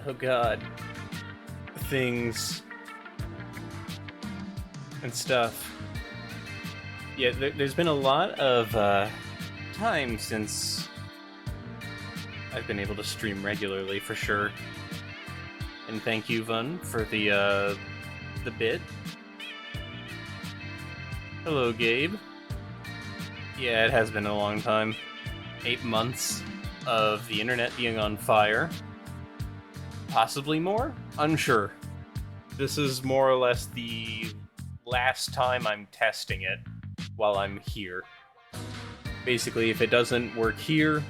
Oh god. Things and stuff. Yeah, there's been a lot of time since I've been able to stream regularly, for sure. And thank you, Vun, for the bit. Hello, Gabe. Yeah, it has been a long time. 8 months of the internet being on fire. Possibly more? Unsure. This is more or less the last time I'm testing it while I'm here. Basically, if it doesn't work here,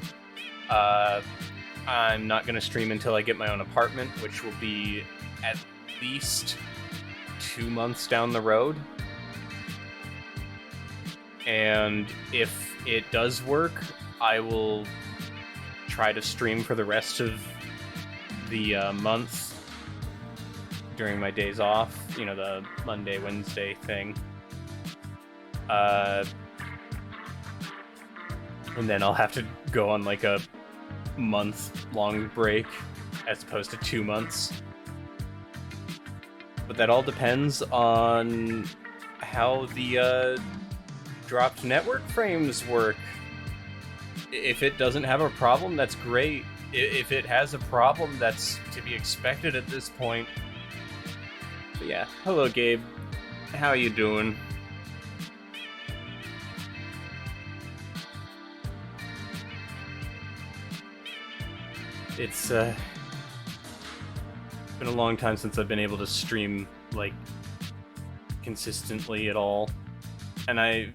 I'm not going to stream until I get my own apartment, which will be at least 2 months down the road. And if it does work, I will try to stream for the rest of the month during my days off, you know, the Monday, Wednesday thing. And then I'll have to go on like a month-long break as opposed to 2 months. But that all depends on how the dropped network frames work. If it doesn't have a problem, that's great. If it has a problem, that's to be expected at this point. But yeah, hello Gabe. How you doing? It's been a long time since I've been able to stream, like, consistently at all. And I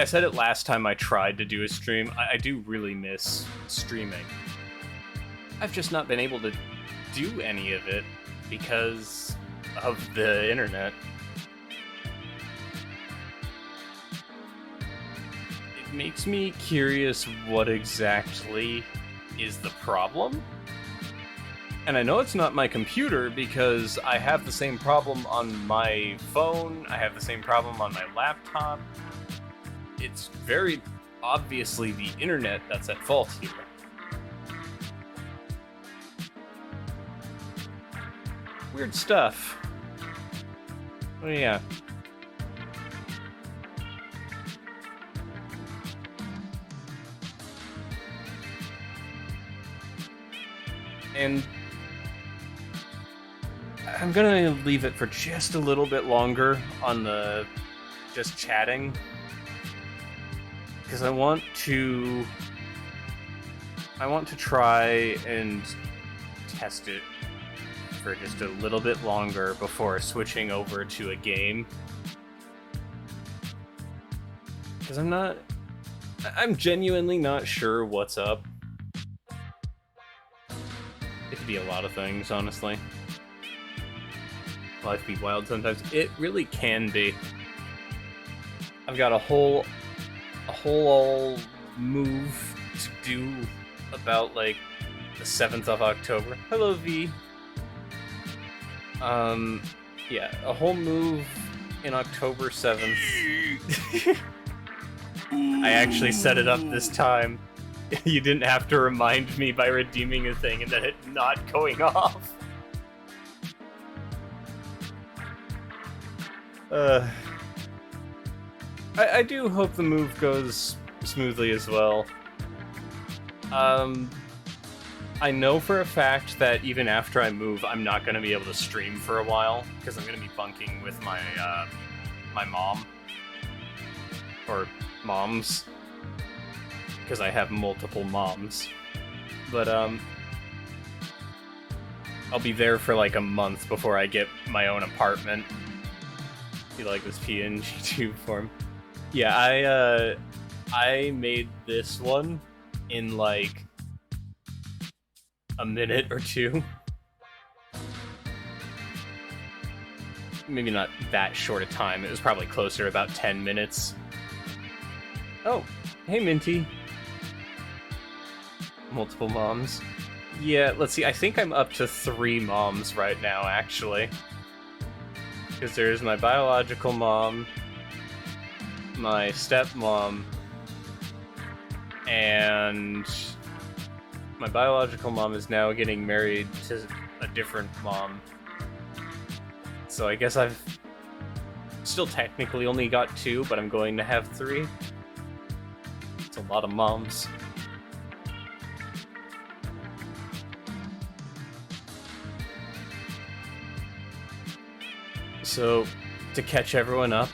said it last time I tried to do a stream, I do really miss streaming. I've just not been able to do any of it because of the internet. It makes me curious what exactly is the problem. And I know it's not my computer because I have the same problem on my phone, I have the same problem on my laptop. It's very obviously the internet that's at fault here. Weird stuff. Oh yeah. And I'm gonna leave it for just a little bit longer on the just chatting, because I want to try and test it for just a little bit longer before switching over to a game. Because I'm genuinely not sure what's up. It could be a lot of things, honestly. Life be wild sometimes. It really can be. I've got a whole move to do about, like, the 7th of October. Hello, V. Yeah, a whole move in October 7th. I actually set it up this time. You didn't have to remind me by redeeming a thing and then it not going off. I do hope the move goes smoothly as well. I know for a fact that even after I move, I'm not going to be able to stream for a while, because I'm going to be bunking with my mom. Or moms. Because I have multiple moms. But, I'll be there for like a month before I get my own apartment. You like this PNG tube form? Yeah, I made this one in like a minute or two. Maybe not that short a time. It was probably closer, about 10 minutes. Oh, hey Minty. Multiple moms. Yeah, let's see. I think I'm up to 3 moms right now, actually. Because there's my biological mom, my stepmom, and my biological mom is now getting married to a different mom. So I guess I've still technically only got 2, but I'm going to have 3. It's a lot of moms. So, to catch everyone up,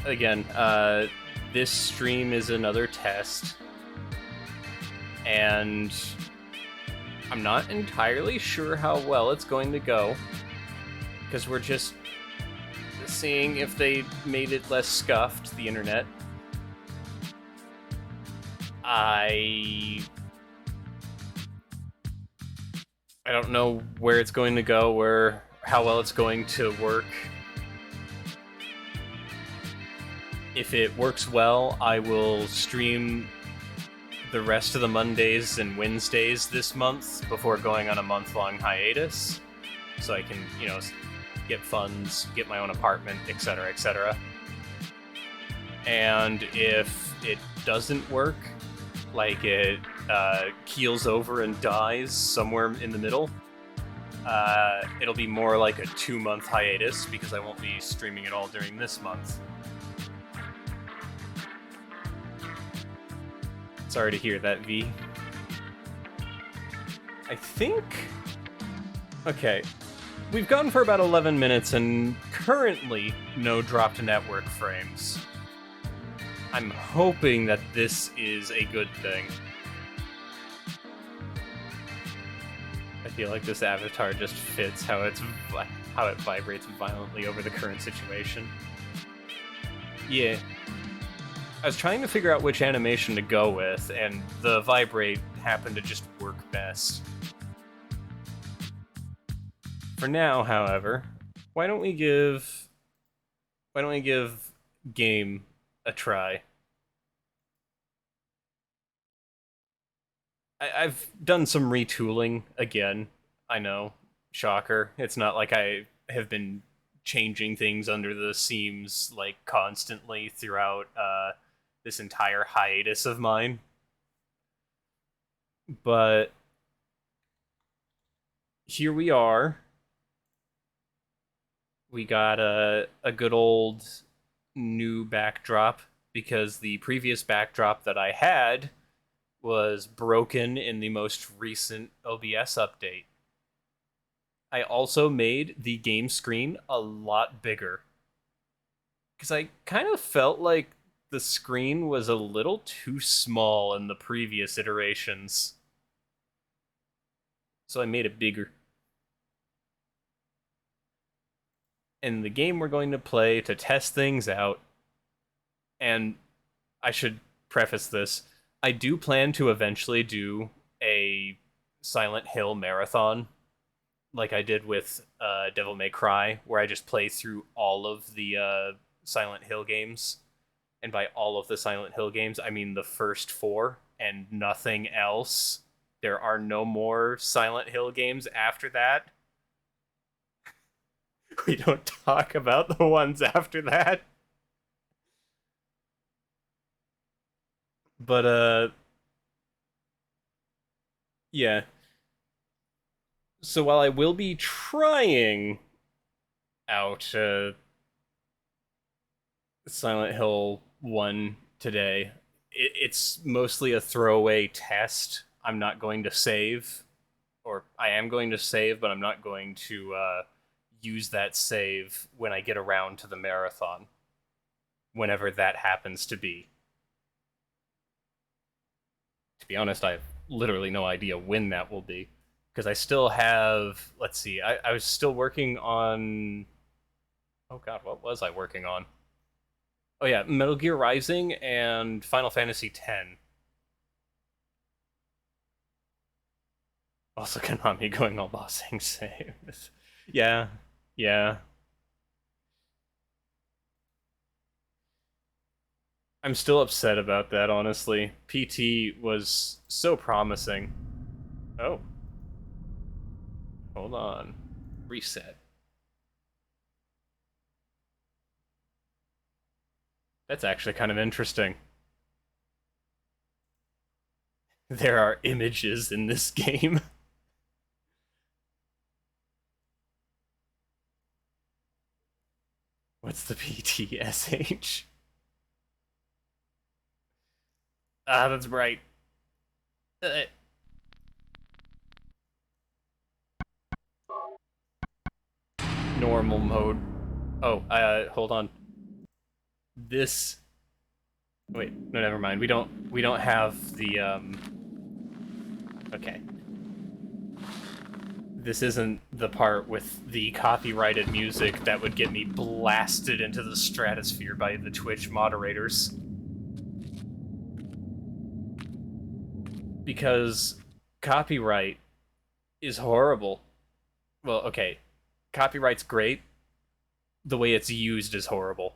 again, this stream is another test, and I'm not entirely sure how well it's going to go, because we're just seeing if they made it less scuffed, the internet. I don't know where it's going to go, how well it's going to work. If it works well, I will stream the rest of the Mondays and Wednesdays this month before going on a month-long hiatus, so I can, get funds, get my own apartment, etc., etc. And if it doesn't work, like it keels over and dies somewhere in the middle, it'll be more like a 2-month hiatus, because I won't be streaming it all during this month. Sorry to hear that, V. I think... Okay. We've gone for about 11 minutes and currently no dropped network frames. I'm hoping that this is a good thing. I feel like this avatar just fits how it vibrates violently over the current situation. Yeah. I was trying to figure out which animation to go with, and the vibrate happened to just work best. For now, however, why don't we give game a try? I've done some retooling again. I know, shocker. It's not like I have been changing things under the seams like constantly throughout this entire hiatus of mine. But here we are. We got a good old new backdrop, because the previous backdrop that I had was broken in the most recent OBS update. I also made the game screen a lot bigger, because I kind of felt like the screen was a little too small in the previous iterations. So I made it bigger. And the game we're going to play to test things out, and I should preface this, I do plan to eventually do a Silent Hill marathon, like I did with Devil May Cry, where I just play through all of the Silent Hill games. And by all of the Silent Hill games, I mean the first 4 and nothing else. There are no more Silent Hill games after that. We don't talk about the ones after that. But, yeah. So while I will be trying out Silent Hill 1 today, it's mostly a throwaway test. I'm not going to save, or I am going to save, but I'm not going to use that save when I get around to the marathon, whenever that happens to be. To be honest, I have literally no idea when that will be, because I still have, let's see, I was still working on, oh god, what was I working on? Oh yeah, Metal Gear Rising and Final Fantasy X. Also Konami going all bossing saves. Yeah, yeah. I'm still upset about that, honestly. PT was so promising. Oh. Hold on. Reset. That's actually kind of interesting. There are images in this game. What's the PTSH? Ah, that's right. Uh, Normal mode. Oh, hold on. This. Wait, no, never mind. We don't have the Okay. This isn't the part with the copyrighted music that would get me blasted into the stratosphere by the Twitch moderators. Because copyright is horrible. Well, okay. Copyright's great. The way it's used is horrible.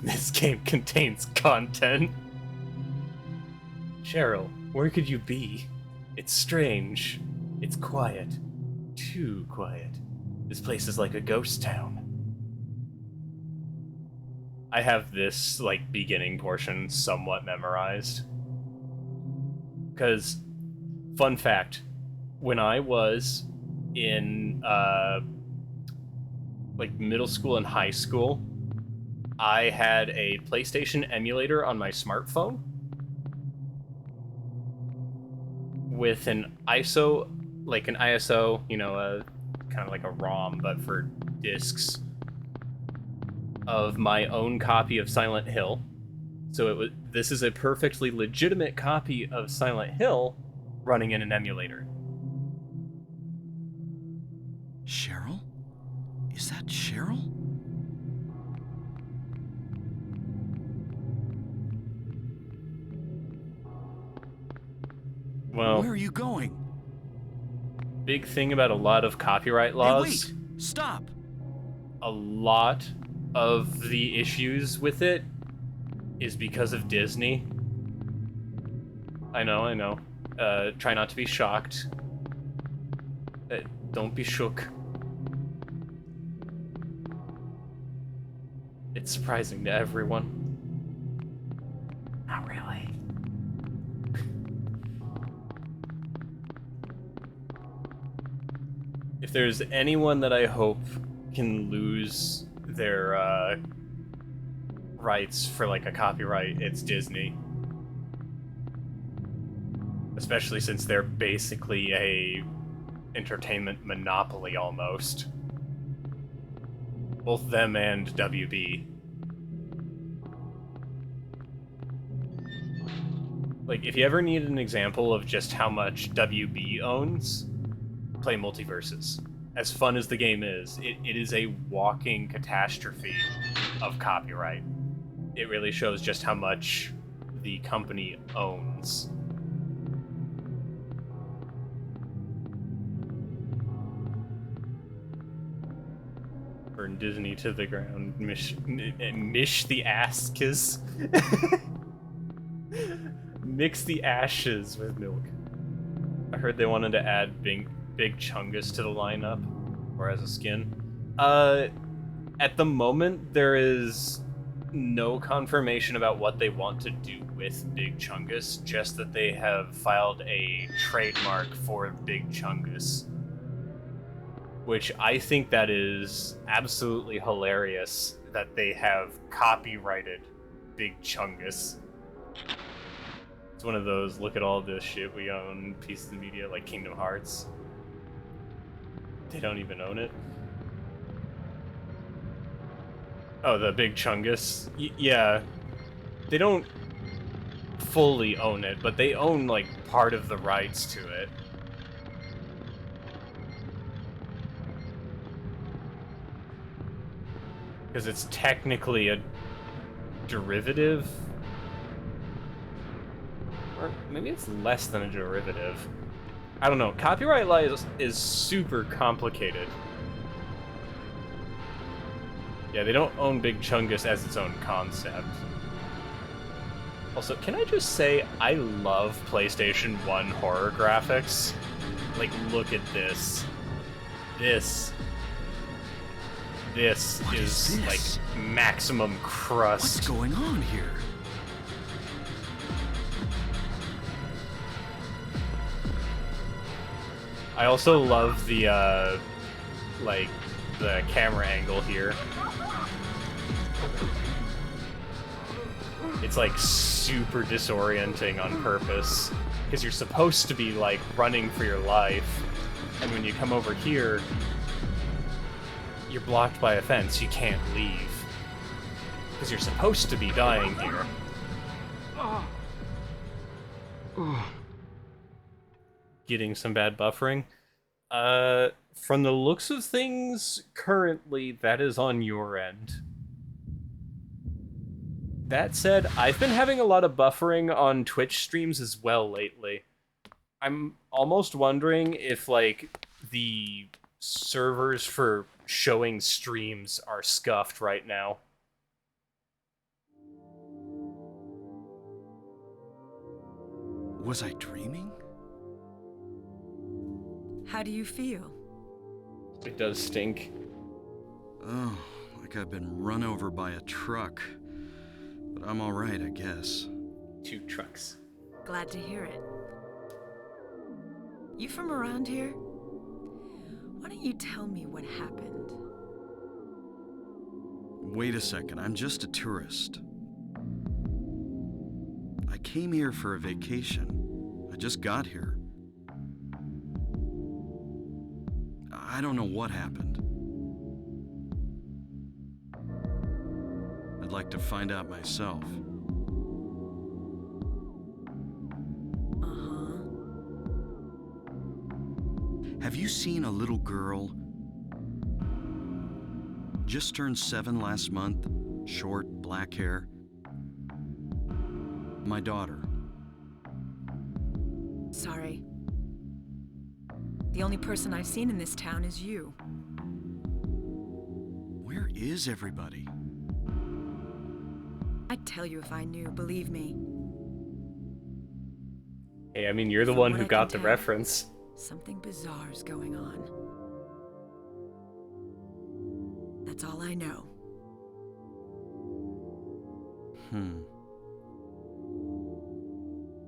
This game contains content. Cheryl, where could you be? It's strange. It's quiet. Too quiet. This place is like a ghost town. I have this, like, beginning portion somewhat memorized. Because, fun fact, when I was in, like, middle school and high school, I had a PlayStation emulator on my smartphone with an ISO, you know, kind of like a ROM, but for discs, of my own copy of Silent Hill. So this is a perfectly legitimate copy of Silent Hill running in an emulator. Cheryl? Is that Cheryl? Well, where are you going? Big thing about a lot of copyright laws. Hey, wait! Stop! A lot of the issues with it is because of Disney. I know. Try not to be shocked. Don't be shook. It's surprising to everyone. Not really. If there's anyone that I hope can lose their rights for like a copyright, it's Disney. Especially since they're basically a entertainment monopoly almost. Both them and WB. Like, if you ever need an example of just how much WB owns, play Multiverses. As fun as the game is, it is a walking catastrophe of copyright. It really shows just how much the company owns. Burn Disney to the ground. Mish the ashes. Mix the ashes with milk. I heard they wanted to add Big Chungus to the lineup, or as a skin. At the moment, there is no confirmation about what they want to do with Big Chungus, just that they have filed a trademark for Big Chungus. Which I think that is absolutely hilarious that they have copyrighted Big Chungus. It's one of those, look at all this shit we own, pieces of media, like Kingdom Hearts. They don't even own it. Oh, the Big Chungus? Yeah. They don't fully own it, but they own, like, part of the rights to it. Because it's technically a derivative? Or maybe it's less than a derivative. I don't know. Copyright law is super complicated. Yeah, they don't own Big Chungus as its own concept. Also, can I just say, I love PlayStation 1 horror graphics? Like, look at this. This is this? Like, maximum crust. What's going on here? I also love the, like, the camera angle here. It's like super disorienting on purpose, because you're supposed to be like running for your life, and when you come over here, you're blocked by a fence. You can't leave, because you're supposed to be dying here. Getting some bad buffering. From the looks of things, currently, that is on your end. That said, I've been having a lot of buffering on Twitch streams as well lately. I'm almost wondering if, like, the servers for showing streams are scuffed right now. Was I dreaming? How do you feel? It does stink. Oh, like I've been run over by a truck. But I'm alright, I guess. 2 trucks. Glad to hear it. You from around here? Why don't you tell me what happened? Wait a second, I'm just a tourist. I came here for a vacation. I just got here. I don't know what happened. I'd like to find out myself. Uh-huh. Have you seen a little girl? Just turned 7 last month, short, black hair. My daughter. Sorry. The only person I've seen in this town is you. Where is everybody? I'd tell you if I knew, believe me. Hey, I mean, you're the From one what who I got can the tell, reference. Something bizarre's going on. That's all I know.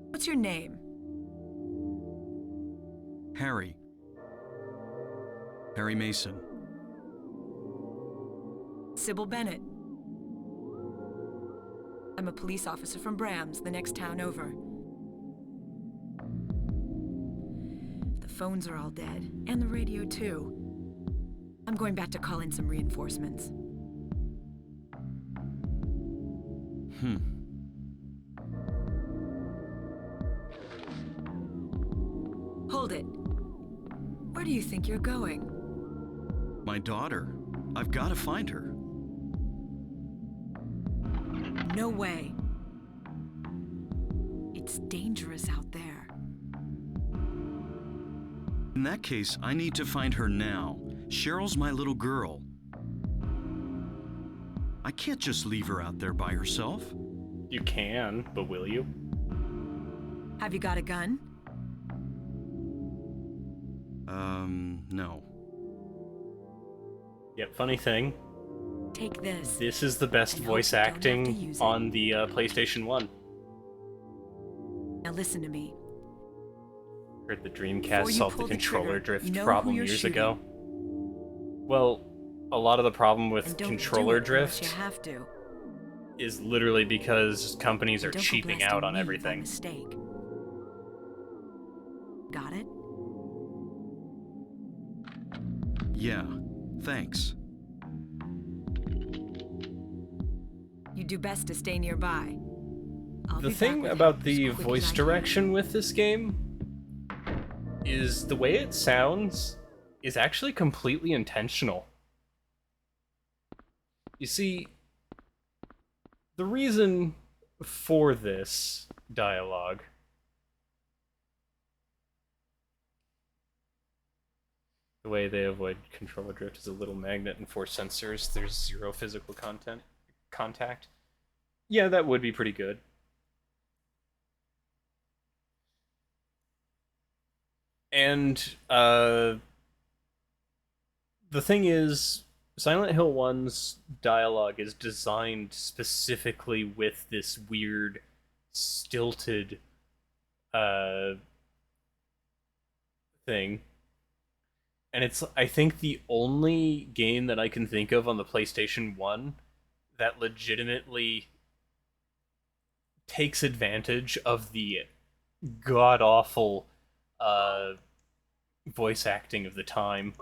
What's your name? Harry. Harry Mason. Sybil Bennett. I'm a police officer from Brams, the next town over. The phones are all dead, and the radio too. I'm going back to call in some reinforcements. Hold it. Where do you think you're going? My daughter. I've got to find her. No way. It's dangerous out there. In that case, I need to find her now. Cheryl's my little girl. I can't just leave her out there by herself. You can, but will you? Have you got a gun? No. Yep, funny thing. Take this. This is the best And voice hope you don't have to acting use it. on the PlayStation 1. Now listen to me. Heard the Before Dreamcast you solved the pull the controller trigger, drift you know problem who you're years ago. Well, a lot of the problem with And don't controller do it unless drift you have to. is literally because companies are Don't go cheaping blasting out on me by everything. mistake. Got it? Yeah, thanks. You do best to stay nearby. I'll The be back thing with about help as the quick as voice I can. direction with this game is the way it sounds is actually completely intentional. You see, the reason for this dialogue the way they avoid controller drift is a little magnet and 4 sensors. There's 0 physical contact. Yeah, that would be pretty good. And the thing is, Silent Hill 1's dialogue is designed specifically with this weird, stilted thing. And it's, I think, the only game that I can think of on the PlayStation 1 that legitimately takes advantage of the god awful uh, voice acting of the time.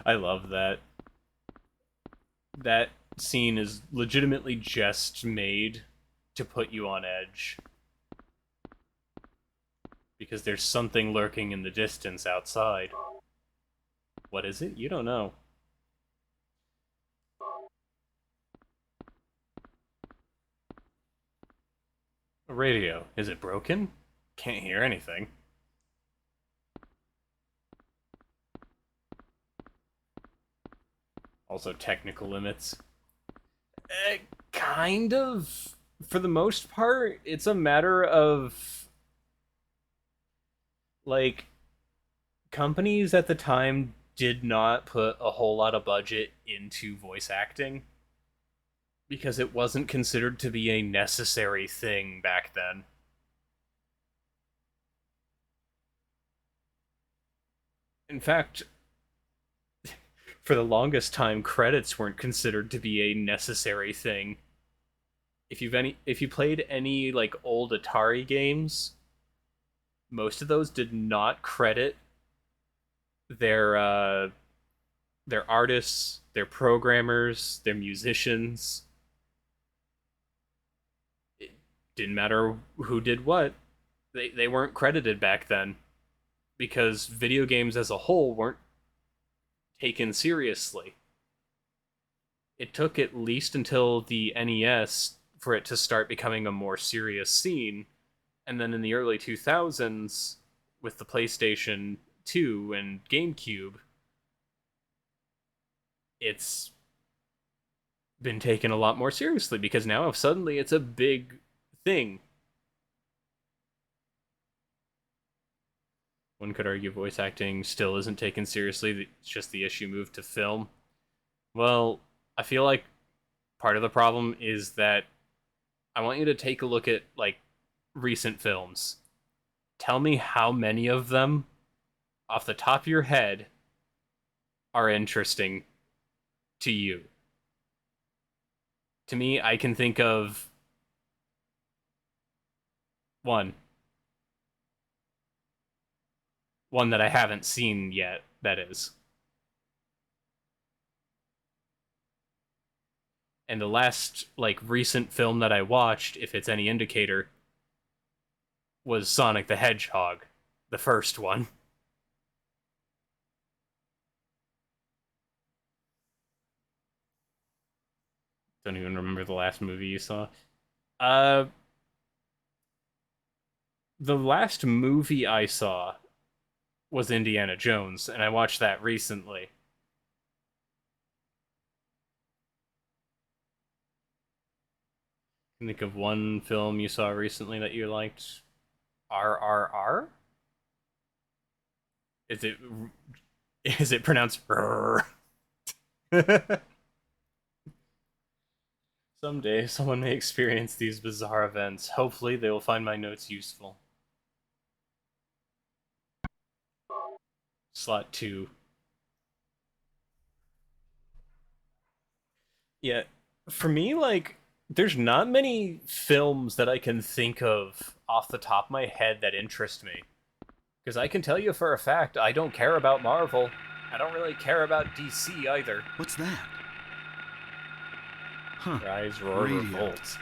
I love that. That scene is legitimately just made to put you on edge. Because there's something lurking in the distance outside. What is it? You don't know. A radio. Is it broken? Can't hear anything. Also, technical limits. Kind of. For the most part, it's a matter of, like, companies at the time did not put a whole lot of budget into voice acting because it wasn't considered to be a necessary thing back then. In fact, for the longest time, credits weren't considered to be a necessary thing. If you played any like old Atari games, most of those did not credit their their artists, their programmers, their musicians. It didn't matter who did what. They weren't credited back then because video games as a whole weren't taken seriously. It took at least until the NES for it to start becoming a more serious scene, and then in the early 2000s with the PlayStation 2 and GameCube, it's been taken a lot more seriously because now suddenly it's a big thing. One could argue voice acting still isn't taken seriously, it's just the issue moved to film. Well, I feel like part of the problem is that I want you to take a look at, like, recent films. Tell me how many of them, off the top of your head, are interesting to you. To me, I can think of one. One that I haven't seen yet, that is. And the last, like, recent film that I watched, if it's any indicator, was Sonic the Hedgehog, the first one. Don't even remember the last movie you saw. Uh, the last movie I saw was Indiana Jones, and I watched that recently. Can you think of one film you saw recently that you liked? RRR? Is it is it pronounced RRR? Someday, someone may experience these bizarre events. Hopefully, they will find my notes useful. Slot 2. Yeah, for me, like, there's not many films that I can think of off the top of my head that interest me. Because I can tell you for a fact, I don't care about Marvel. I don't really care about DC either. What's that? Huh. Rise, roar, Radio. revolt.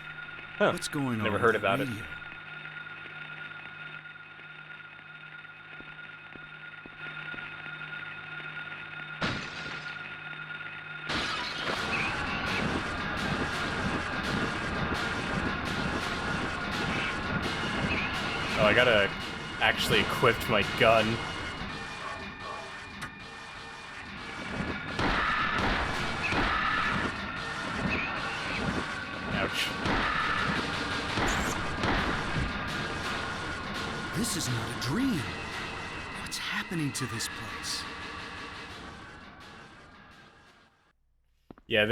Huh. What's going on? Never heard with about radio? it. Oh, I gotta actually equip my gun. Ouch. This is not a dream. What's happening to this place? Yeah,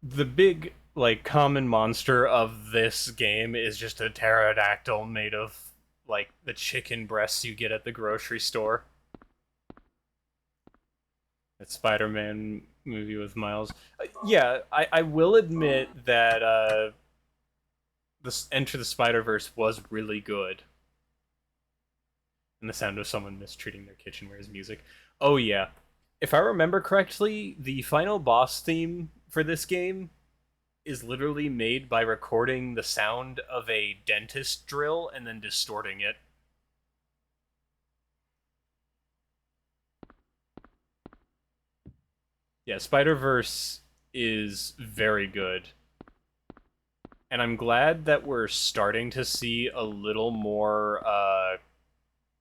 the big, like, common monster of this game is just a pterodactyl made of, like, the chicken breasts you get at the grocery store. That Spider-Man movie with Miles. Yeah, I will admit that this Enter the Spider-Verse was really good. And the sound of someone mistreating their kitchenware's music. Oh yeah. If I remember correctly, the final boss theme for this game is literally made by recording the sound of a dentist drill and then distorting it. Yeah, Spider-Verse is very good. And I'm glad that we're starting to see a little more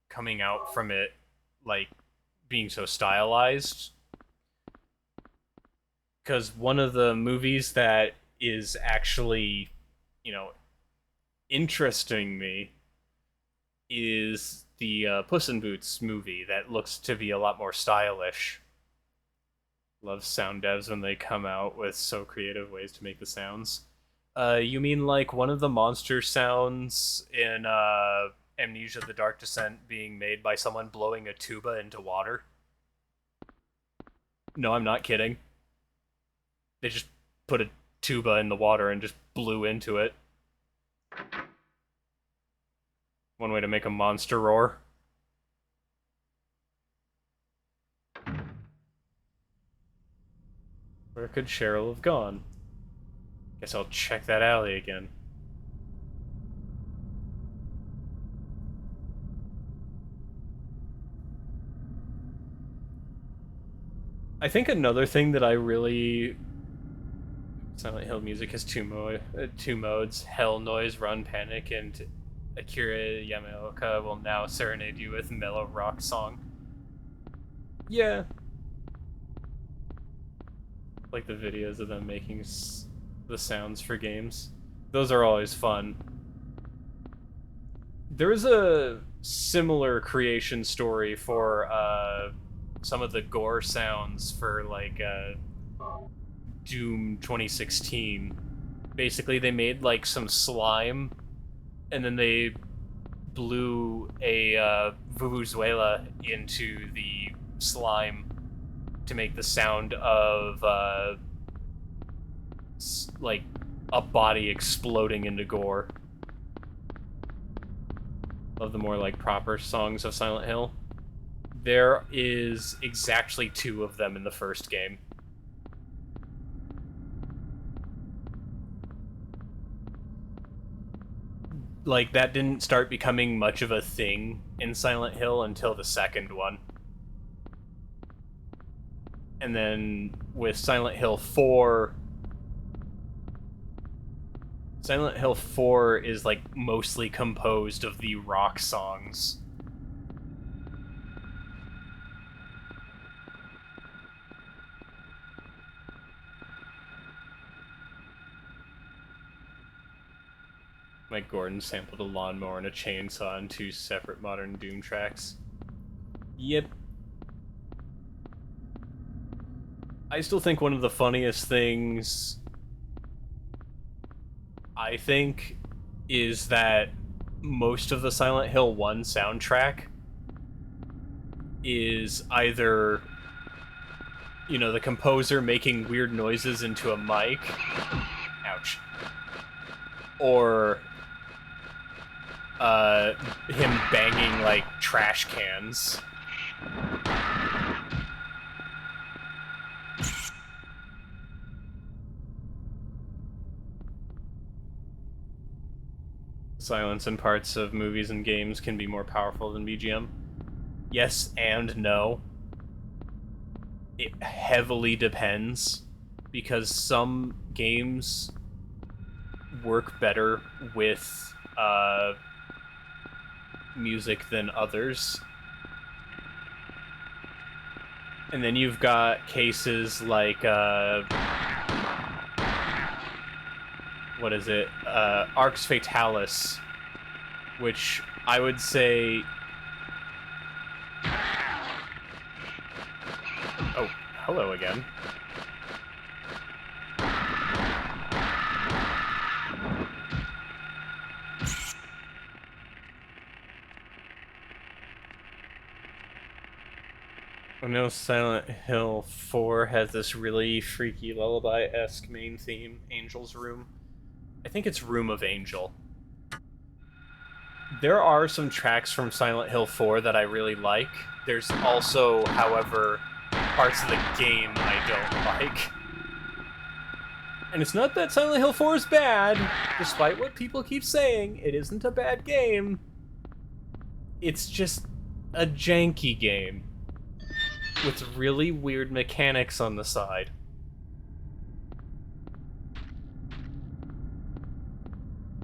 coming out from it, like, being so stylized. Because one of the movies that is actually, interesting me is the Puss in Boots movie that looks to be a lot more stylish. Love sound devs when they come out with so creative ways to make the sounds. You mean like one of the monster sounds in Amnesia: The Dark Descent being made by someone blowing a tuba into water? No, I'm not kidding. They just put a tuba in the water and just blew into it. One way to make a monster roar. Where could Cheryl have gone? Guess I'll check that alley again. I think another thing that I really... Silent Hill music has two modes. Hell, Noise, Run, Panic, and Akira Yamaoka will now serenade you with mellow rock song. Yeah. Like the videos of them making the sounds for games. Those are always fun. There is a similar creation story for some of the gore sounds for, like, Doom 2016. Basically, they made, like, some slime, and then they blew a Vuvuzela into the slime to make the sound of, like, a body exploding into gore. Of the more, like, proper songs of Silent Hill. There is exactly 2 of them in the first game. Like, that didn't start becoming much of a thing in Silent Hill until the second one. And then with Silent Hill 4... Silent Hill 4 is, like, mostly composed of the rock songs. Mike Gordon sampled a lawnmower and a chainsaw in 2 separate modern Doom tracks. Yep. I still think one of the funniest things, I think, is that most of the Silent Hill 1 soundtrack is either, the composer making weird noises into a mic, ouch, or him banging, like, trash cans. Silence in parts of movies and games can be more powerful than BGM. Yes and no. It heavily depends, because some games work better with music than others. And then you've got cases like what is it? Arx Fatalis, which I would say... Oh, hello again. I know Silent Hill 4 has this really freaky lullaby-esque main theme, Angel's Room. I think it's Room of Angel. There are some tracks from Silent Hill 4 that I really like. There's also, however, parts of the game I don't like. And it's not that Silent Hill 4 is bad, despite what people keep saying, it isn't a bad game. It's just a janky game with really weird mechanics on the side.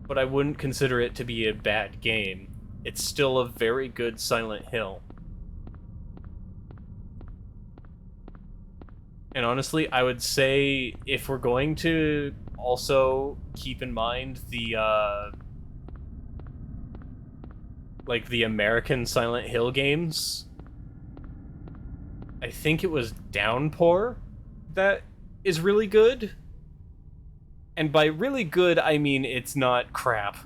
But I wouldn't consider it to be a bad game. It's still a very good Silent Hill. And honestly, I would say if we're going to also keep in mind the like the American Silent Hill games, I think it was Downpour that is really good. And by really good, I mean it's not crap.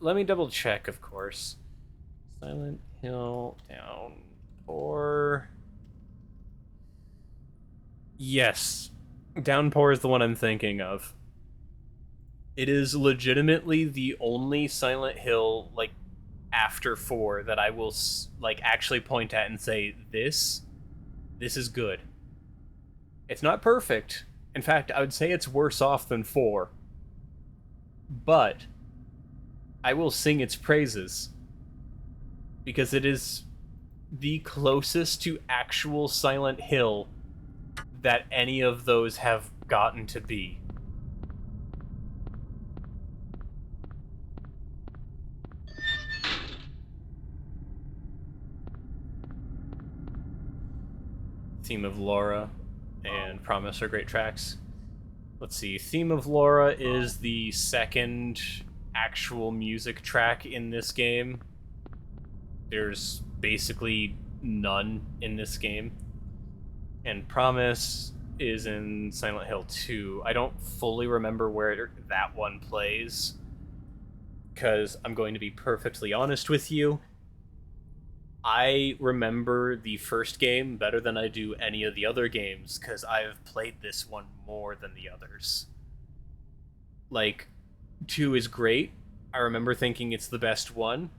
Let me double check, of course. Silent Hill Downpour. Yes, Downpour is the one I'm thinking of. It is legitimately the only Silent Hill, like, after 4 that I will, like, actually point at and say, this is good. It's not perfect. In fact, I would say it's worse off than 4. But I will sing its praises. Because it is the closest to actual Silent Hill that any of those have gotten to be. Theme of Laura and Promise are great tracks. Let's see, Theme of Laura is the second actual music track in this game. There's basically none in this game. And Promise is in Silent Hill 2. I don't fully remember where that one plays, because I'm going to be perfectly honest with you. I remember the first game better than I do any of the other games, because I've played this one more than the others. Like, 2 is great. I remember thinking it's the best one.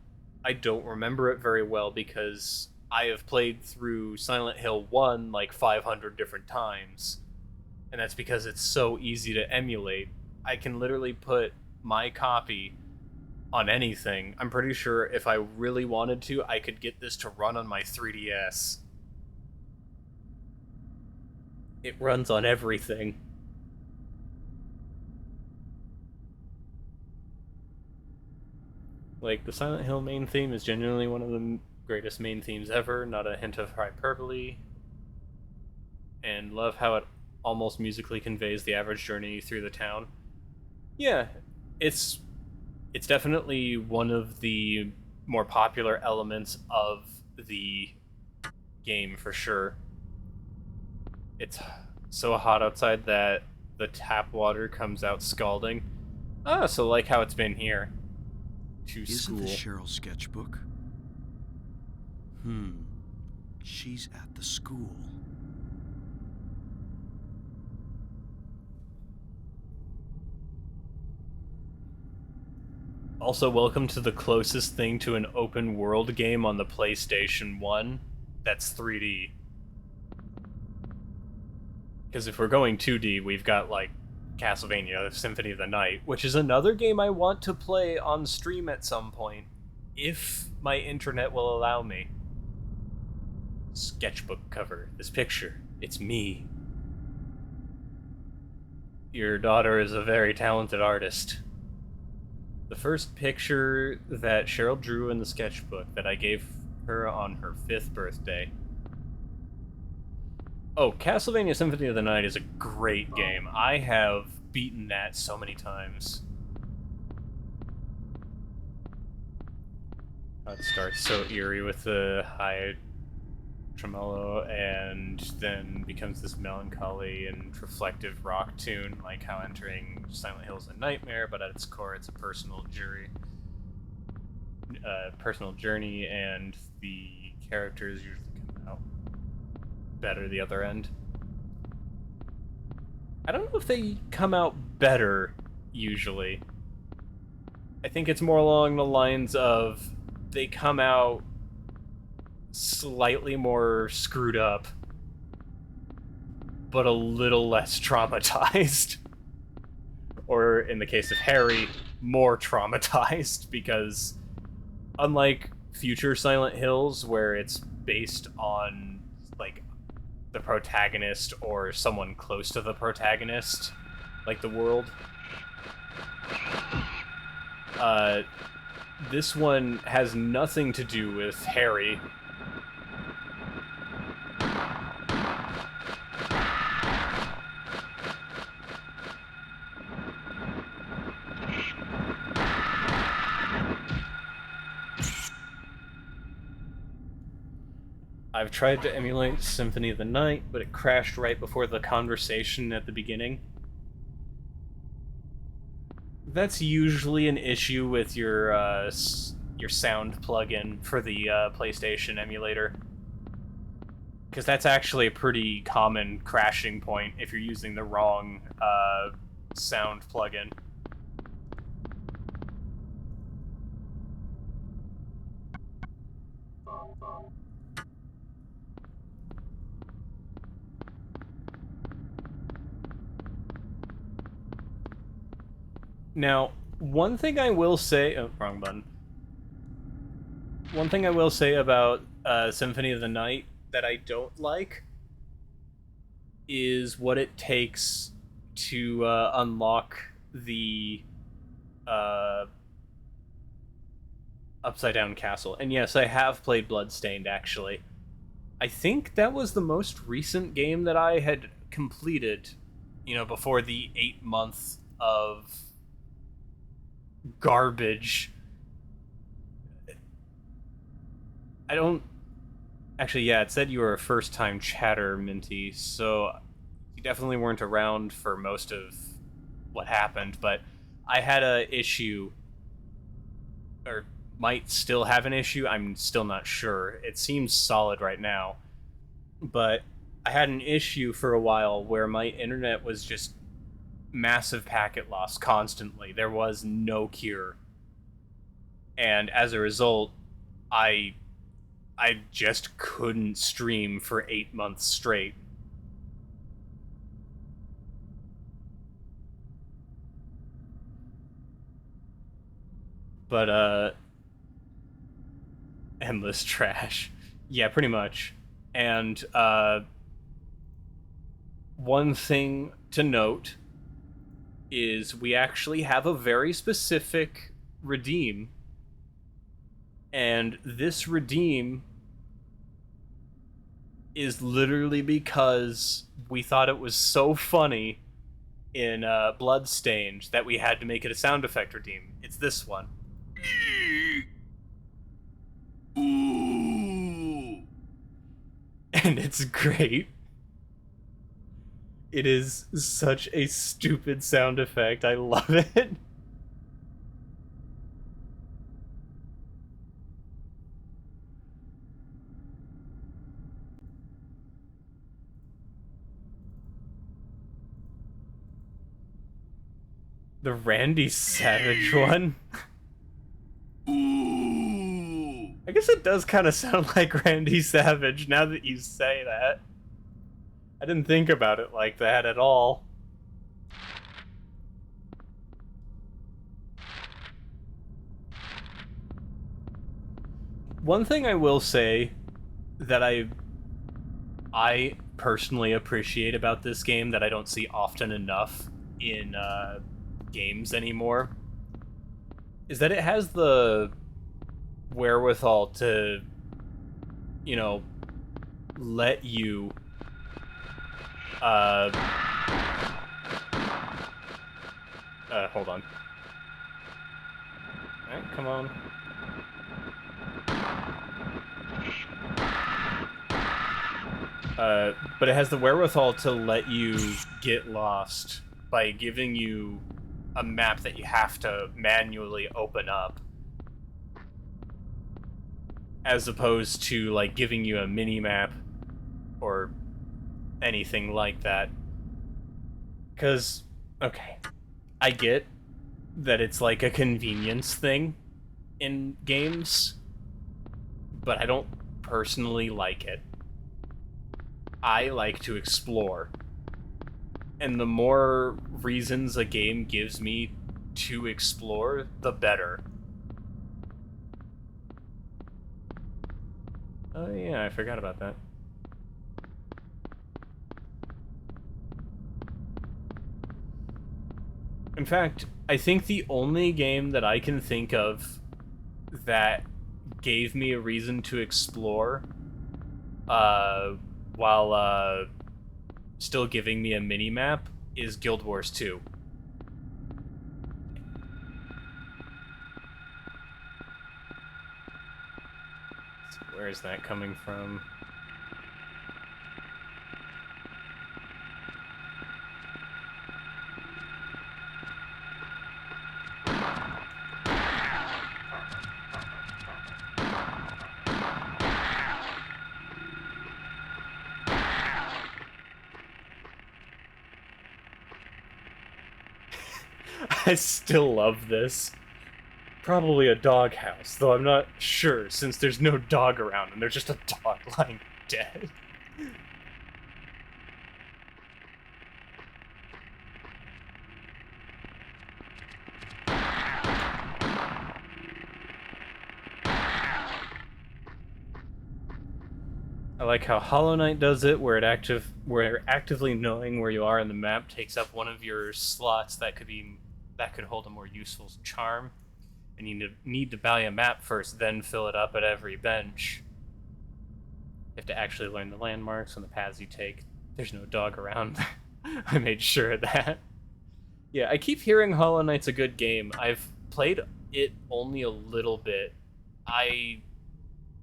I don't remember it very well because I have played through Silent Hill 1 like 500 different times. And that's because it's so easy to emulate. I can literally put my copy on anything. I'm pretty sure if I really wanted to, I could get this to run on my 3DS. It runs on everything. Like, the Silent Hill main theme is genuinely one of the greatest main themes ever, not a hint of hyperbole. And love how it almost musically conveys the average journey through the town. Yeah, it's definitely one of the more popular elements of the game, for sure. It's so hot outside that the tap water comes out scalding. Ah, so like how it's been here. To Isn't school. this Cheryl's sketchbook? She's at the school. Also, welcome to the closest thing to an open world game on the PlayStation 1 that's 3D. Because if we're going 2D, we've got, like, Castlevania Symphony of the Night, which is another game I want to play on stream at some point, if my internet will allow me. Sketchbook cover. This picture. It's me. Your daughter is a very talented artist. The first picture that Cheryl drew in the sketchbook that I gave her on her 5th birthday. Oh, Castlevania Symphony of the Night is a great game. I have beaten that so many times. It starts so eerie with the high tremolo and then becomes this melancholy and reflective rock tune, like how entering Silent Hill is a nightmare, but at its core it's a personal journey, and the characters usually come out better the other end. I don't know if they come out better, usually. I think it's more along the lines of they come out slightly more screwed up, but a little less traumatized. Or, in the case of Harry, more traumatized, because unlike future Silent Hills, where it's based on, like, the protagonist or someone close to the protagonist, like the world, this one has nothing to do with Harry. I've tried to emulate Symphony of the Night, but it crashed right before the conversation at the beginning. That's usually an issue with your sound plugin for the PlayStation emulator, because that's actually a pretty common crashing point if you're using the wrong sound plugin. Now, one thing I will say... Oh, wrong button. One thing I will say about Symphony of the Night that I don't like is what it takes to unlock the Upside Down Castle. And yes, I have played Bloodstained, actually. I think that was the most recent game that I had completed, before the 8 months of garbage. I don't... Actually, yeah, it said you were a first-time chatter, Minty, so you definitely weren't around for most of what happened, but I had a issue, or might still have an issue, I'm still not sure. It seems solid right now, but I had an issue for a while where my internet was just massive packet loss constantly. There was no cure. And as a result, I just couldn't stream for 8 months straight. But, endless trash. Yeah, pretty much. And, one thing to note is we actually have a very specific redeem. And this redeem is literally because we thought it was so funny in Bloodstained that we had to make it a sound effect redeem. It's this one. Ooh. And it's great. It is such a stupid sound effect. I love it. The Randy Savage one? Ooh. I guess it does kind of sound like Randy Savage now that you say that. I didn't think about it like that at all. One thing I will say that I personally appreciate about this game that I don't see often enough in games anymore is that it has the wherewithal to, let you hold on. Alright, come on. But it has the wherewithal to let you get lost by giving you a map that you have to manually open up, as opposed to, like, giving you a mini-map, or anything like that. Because, okay, I get that it's like a convenience thing in games, but I don't personally like it. I like to explore. And the more reasons a game gives me to explore, the better. Oh yeah, I forgot about that. In fact, I think the only game that I can think of that gave me a reason to explore, uh, while still giving me a mini map, is Guild Wars 2. Where is that coming from? I still love this. Probably a doghouse, though I'm not sure since there's no dog around and there's just a dog lying dead. I like how Hollow Knight does it, where actively knowing where you are in the map takes up one of your slots that could hold a more useful charm, and you need to buy a map first, then fill it up at every bench. You have to actually learn the landmarks and the paths you take. There's no dog around. I made sure of that. Yeah, I keep hearing Hollow Knight's a good game. I've played it only a little bit. I,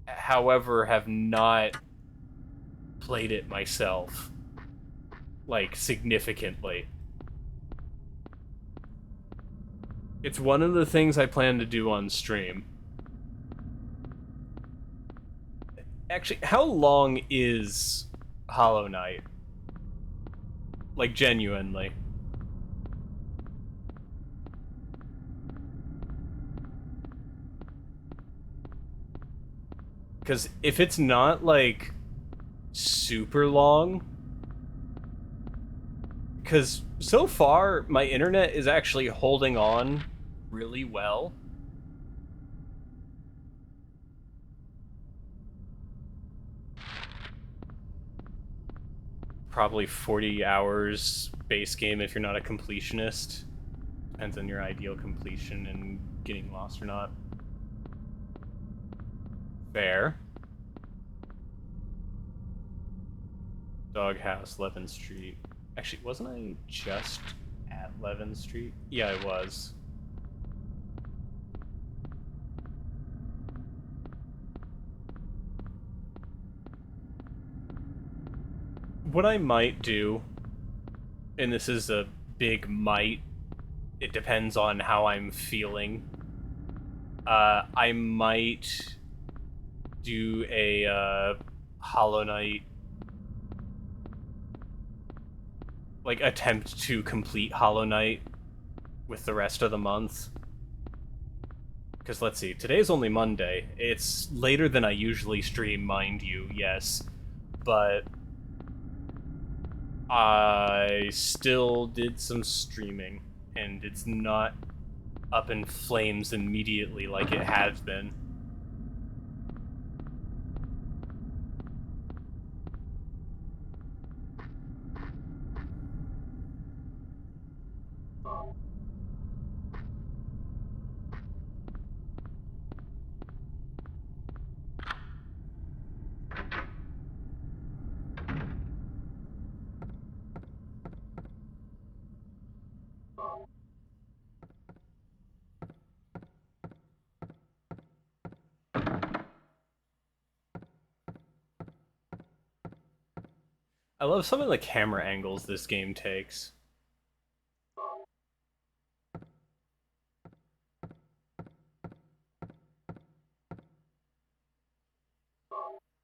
however, have not played it myself, like, significantly. It's one of the things I plan to do on stream. Actually, how long is Hollow Knight? Like, genuinely. Because if it's not, like, super long... Because so far, my internet is actually holding on really well. Probably 40 hours base game if you're not a completionist. Depends on your ideal completion and getting lost or not. Fair. Doghouse, Levin Street. Actually, wasn't I just at Levin Street? Yeah, I was. What I might do, and this is a big might, it depends on how I'm feeling. I might do a Hollow Knight, like, attempt to complete Hollow Knight with the rest of the month. Because let's see, today's only Monday. It's later than I usually stream, mind you, yes. But I still did some streaming, and it's not up in flames immediately like it has been. I love some of the camera angles this game takes.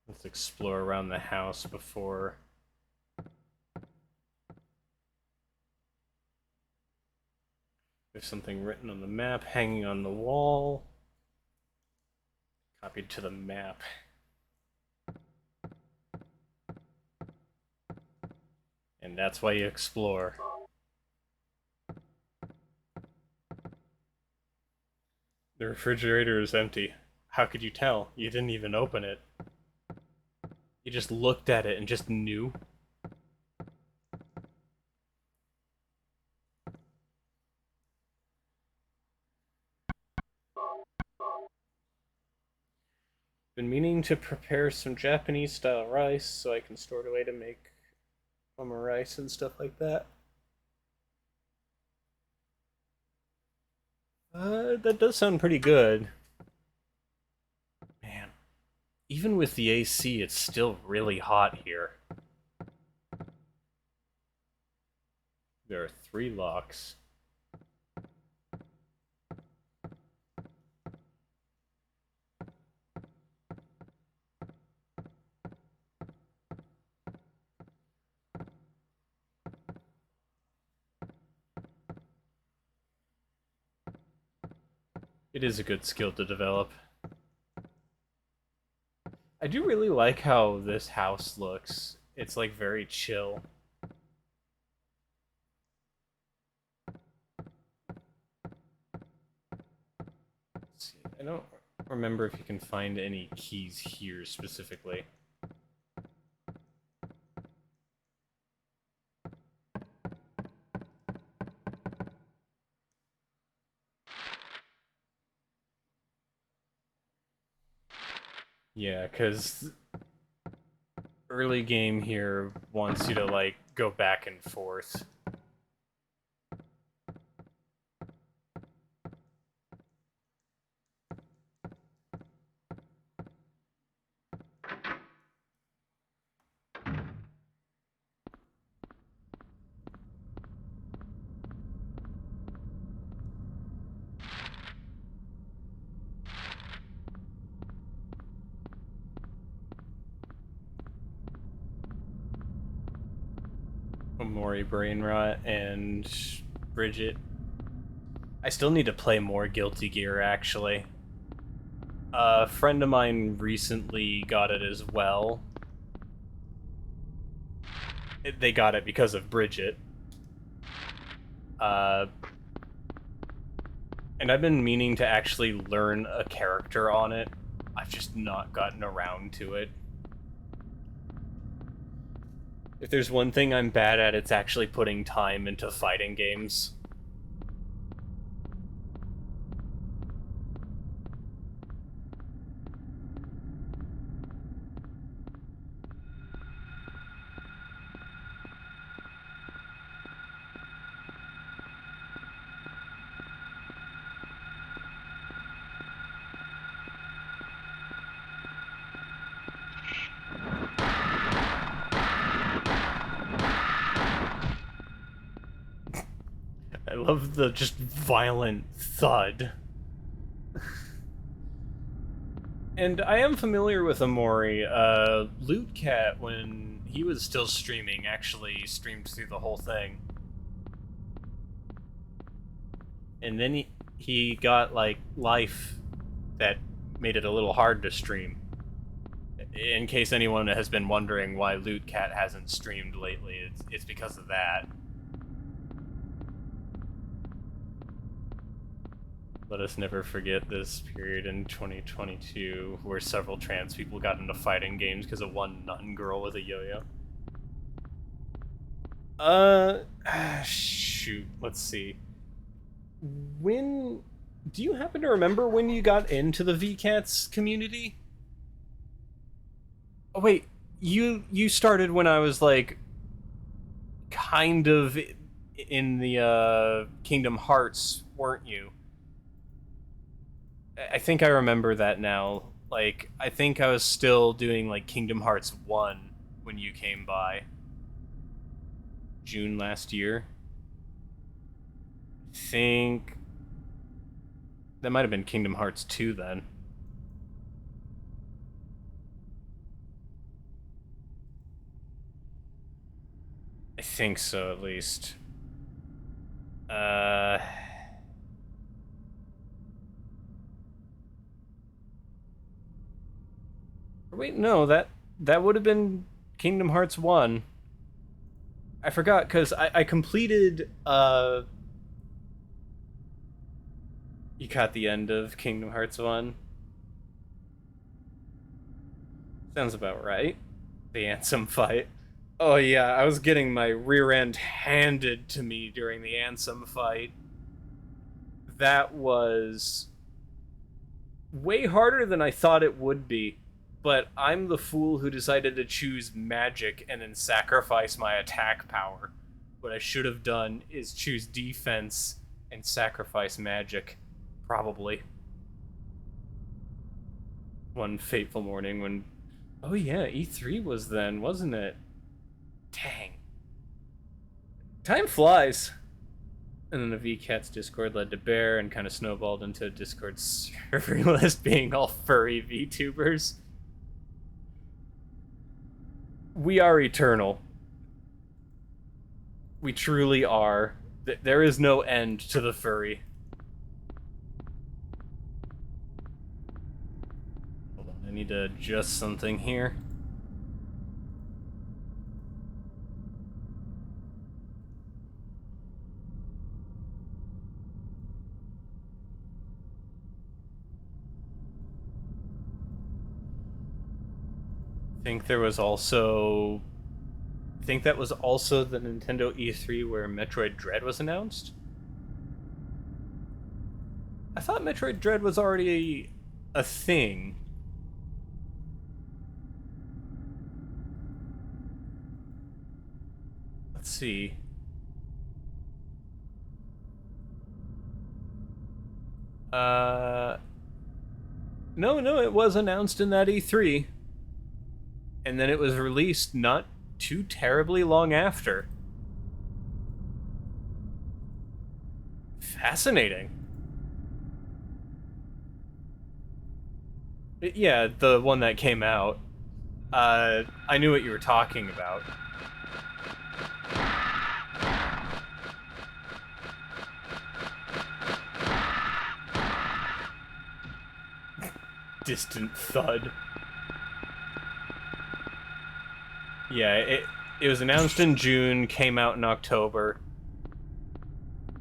Let's explore around the house before something written on the map hanging on the wall. Copied to the map. And that's why you explore. The refrigerator is empty. How could you tell? You didn't even open it. You just looked at it and just knew. Been meaning to prepare some Japanese style rice so I can store it away to make rice and stuff like that. That does sound pretty good. Man, even with the AC, it's still really hot here. There are 3 locks. It is a good skill to develop. I do really like how this house looks. It's like very chill. Let's see. I don't remember if you can find any keys here specifically. Yeah, because early game here wants you to, like, go back and forth. Omori Brainrot and Bridget. I still need to play more Guilty Gear, actually. A friend of mine recently got it as well. They got it because of Bridget. And I've been meaning to actually learn a character on it. I've just not gotten around to it. If there's one thing I'm bad at, it's actually putting time into fighting games. I love the just violent thud. And I am familiar with Omori. Loot Cat, when he was still streaming, actually streamed through the whole thing. And then he got, like, life that made it a little hard to stream. In case anyone has been wondering why Loot Cat hasn't streamed lately, it's because of that. Let us never forget this period in 2022 where several trans people got into fighting games because of one nun girl with a yo-yo. Shoot, let's see. Do you happen to remember when you got into the VCats community? Oh wait, you started when I was, like, kind of in the Kingdom Hearts, weren't you? I think I remember that now. Like, I think I was still doing, like, Kingdom Hearts 1 when you came by. June last year. I think that might have been Kingdom Hearts 2 then. I think so, at least. Wait, no, that would have been Kingdom Hearts 1. I forgot, because I completed, You caught the end of Kingdom Hearts 1? Sounds about right. The Ansem fight. Oh yeah, I was getting my rear end handed to me during the Ansem fight. That was way harder than I thought it would be, but I'm the fool who decided to choose magic and then sacrifice my attack power. What I should have done is choose defense and sacrifice magic. Probably. One fateful morning when... Oh yeah, E3 was then, wasn't it? Dang. Time flies. And then the VCats Discord led to Bear and kind of snowballed into Discord's server list being all furry VTubers. We are eternal. We truly are. There is no end to the furry. Hold on, I need to adjust something here. I think that was also the Nintendo E3 where Metroid Dread was announced. I thought Metroid Dread was already a thing. Let's see. No, it was announced in that E3. And then it was released not too terribly long after. Fascinating. Yeah, the one that came out. I knew what you were talking about. Distant thud. Yeah, it was announced in June, came out in October,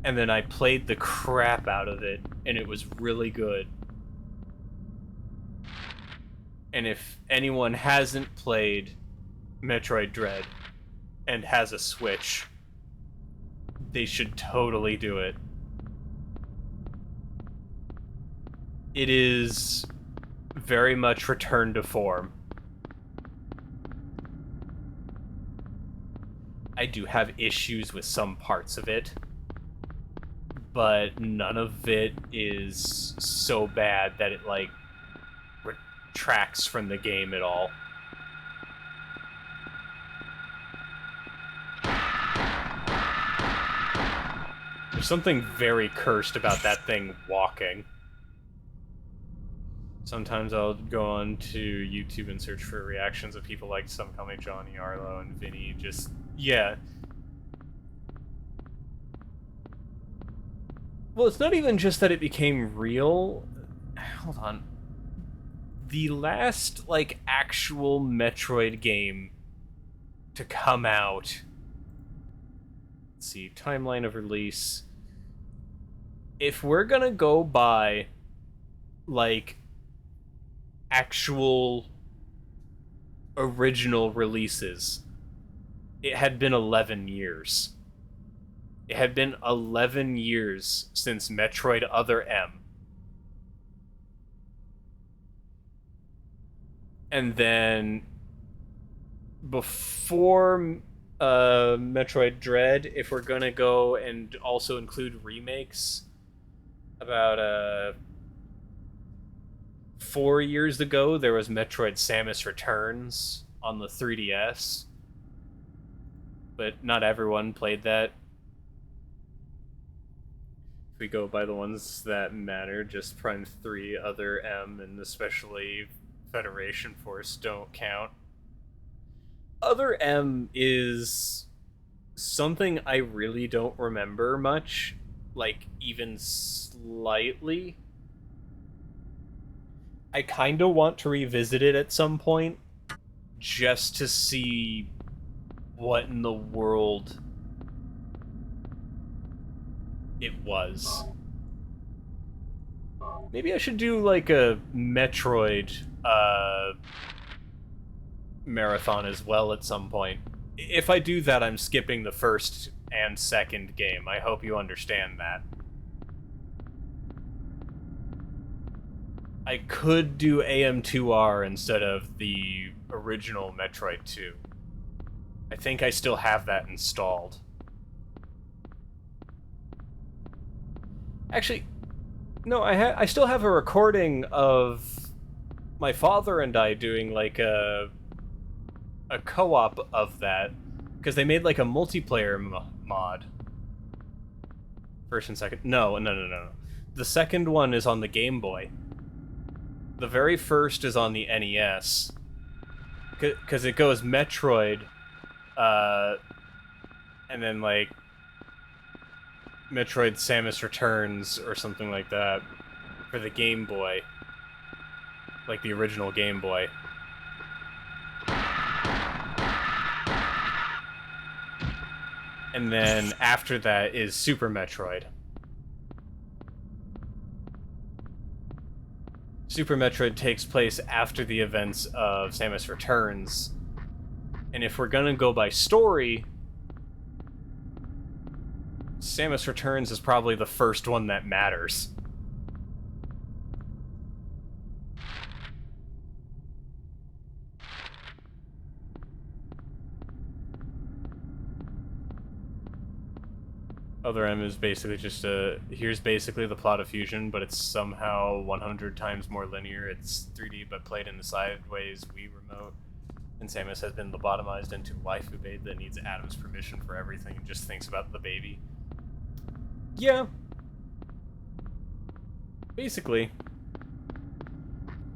and then I played the crap out of it, and it was really good. And if anyone hasn't played Metroid Dread and has a Switch, they should totally do it. It is very much return to form. I do have issues with some parts of it, but none of it is so bad that it, like, retracts from the game at all. There's something very cursed about that thing walking. Sometimes I'll go on to YouTube and search for reactions of people like Some Call Me Johnny, Arlo, and Vinny. Just, yeah. Well, it's not even just that it became real. Hold on. The last, like, actual Metroid game to come out. Let's see, timeline of release. If we're gonna go by, like, actual original releases, it had been 11 years. It had been 11 years since Metroid Other M. And then before Metroid Dread, if we're gonna go and also include remakes, about 4 years ago, there was Metroid Samus Returns on the 3DS. But not everyone played that. If we go by the ones that matter, just Prime 3, Other M, and especially Federation Force don't count. Other M is something I really don't remember much, like, even slightly. I kind of want to revisit it at some point, just to see what in the world it was. Maybe I should do like a Metroid marathon as well at some point. If I do that, I'm skipping the first and second game. I hope you understand that. I could do AM2R instead of the original Metroid 2. I think I still have that installed. Actually, no, I still have a recording of my father and I doing like a co-op of that, because they made like a multiplayer mod. First and second. No. The second one is on the Game Boy. The very first is on the NES, because it goes Metroid, and then like Metroid Samus Returns or something like that for the Game Boy, like the original Game Boy. And then after that is Super Metroid. Super Metroid takes place after the events of Samus Returns. And if we're gonna go by story, Samus Returns is probably the first one that matters. Other M is basically just here's basically the plot of Fusion, but it's somehow 100 times more linear. It's 3D, but played in the sideways Wii remote. And Samus has been lobotomized into waifu babe that needs Adam's permission for everything and just thinks about the baby. Yeah. Basically.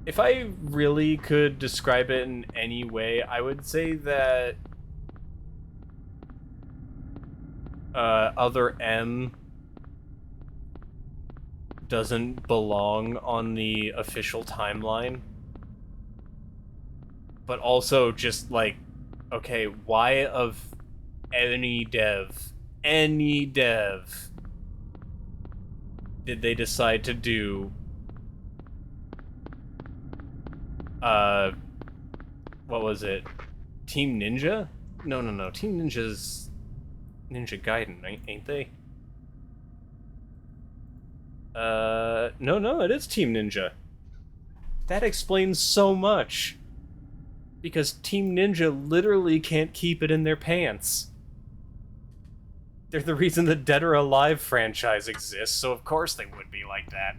If I really could describe it in any way, I would say that Other M doesn't belong on the official timeline. But also just like, okay, why of any dev did they decide to do what was it? Team Ninja? No. Team Ninja's Ninja Gaiden, ain't they? No, it is Team Ninja. That explains so much. Because Team Ninja literally can't keep it in their pants. They're the reason the Dead or Alive franchise exists, so of course they would be like that.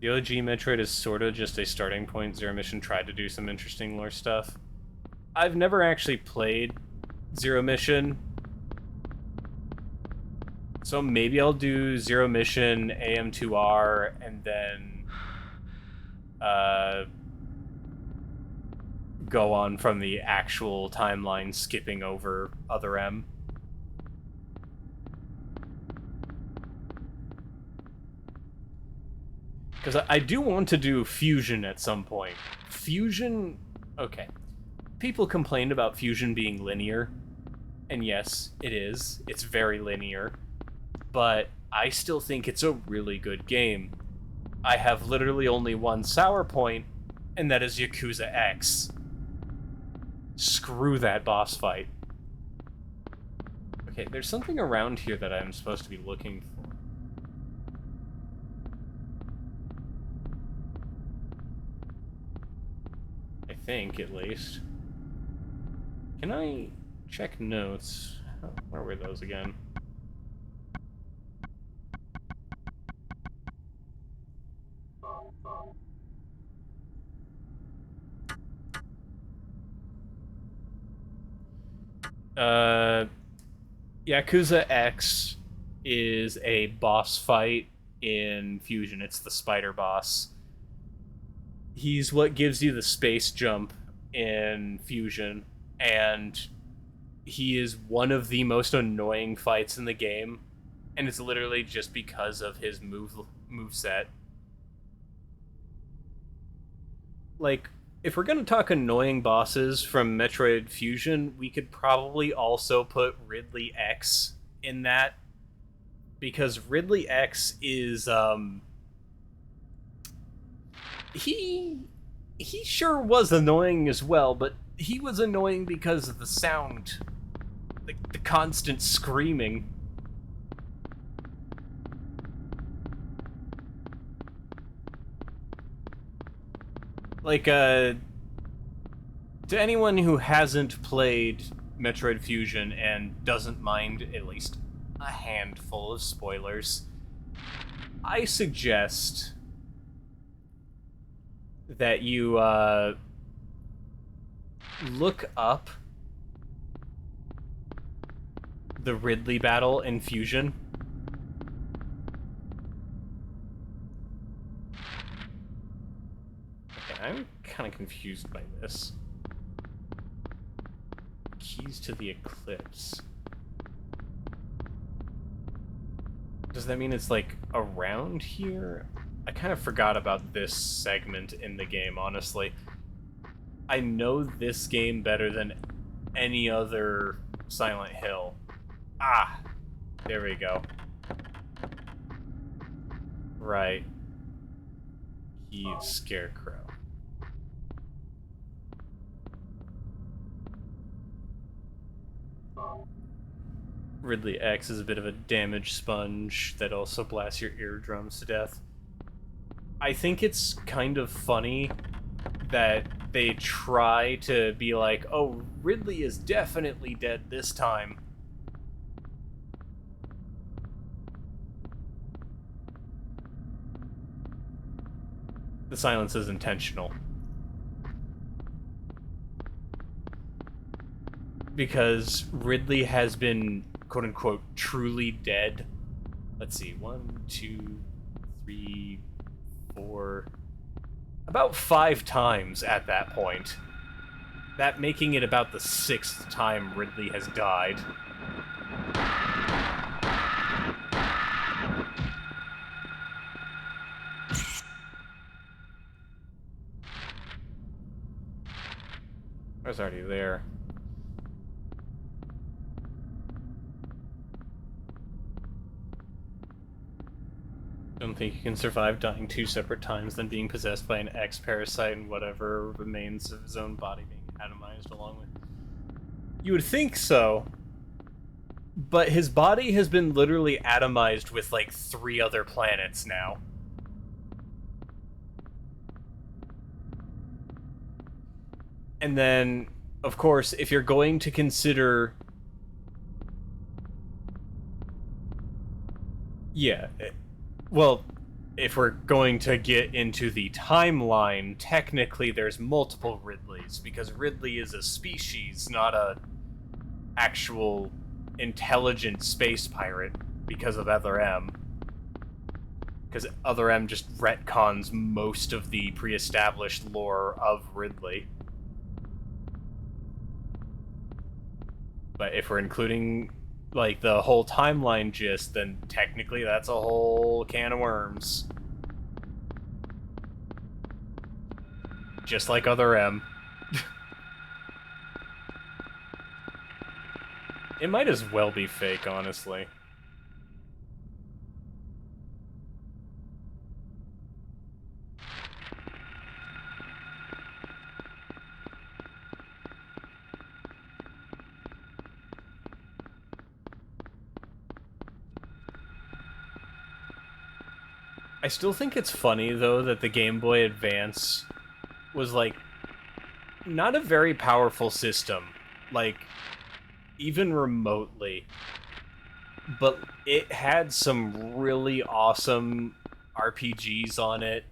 The OG Metroid is sorta just a starting point. Zero Mission tried to do some interesting lore stuff. I've never actually played Zero Mission, so maybe I'll do Zero Mission, AM2R, and then go on from the actual timeline, skipping over Other M. Because I do want to do Fusion at some point. Fusion... Okay. People complained about Fusion being linear. And yes, it is. It's very linear. But I still think it's a really good game. I have literally only one sour point, and that is Yakuza X. Screw that boss fight. Okay, there's something around here that I'm supposed to be looking for. I think, at least. Can I check notes? Where were those again? Yakuza X is a boss fight in Fusion. It's the spider boss. He's what gives you the space jump in Fusion, and he is one of the most annoying fights in the game, and it's literally just because of his moveset. Like, if we're gonna talk annoying bosses from Metroid Fusion, we could probably also put Ridley X in that, because Ridley X is he sure was annoying as well, but he was annoying because of the sound, the constant screaming. Like, to anyone who hasn't played Metroid Fusion and doesn't mind at least a handful of spoilers, I suggest that you look up the Ridley battle in Fusion. Okay, I'm kind of confused by this. Keys to the Eclipse. Does that mean it's, like, around here? I kind of forgot about this segment in the game, honestly. I know this game better than any other Silent Hill. Ah! There we go. Right. He's Scarecrow. Ridley X is a bit of a damage sponge that also blasts your eardrums to death. I think it's kind of funny that they try to be like, oh, Ridley is definitely dead this time. The silence is intentional. Because Ridley has been, quote-unquote, truly dead. Let's see, 1, 2, 3, 4... about 5 times at that point. That making it about the 6th time Ridley has died. I was already there. Don't think you can survive dying 2 separate times, then being possessed by an X-parasite and whatever remains of his own body being atomized along with... You would think so. But his body has been literally atomized with, like, 3 other planets now. And then, of course, if you're going to consider... Yeah, well, if we're going to get into the timeline, technically there's multiple Ridleys, because Ridley is a species, not a actual intelligent space pirate, because of Other M. Because Other M just retcons most of the pre-established lore of Ridley. But if we're including, like, the whole timeline gist, then technically that's a whole can of worms. Just like Other M. It might as well be fake, honestly. I still think it's funny, though, that the Game Boy Advance was, like, not a very powerful system. Like, even remotely. But it had some really awesome RPGs on it.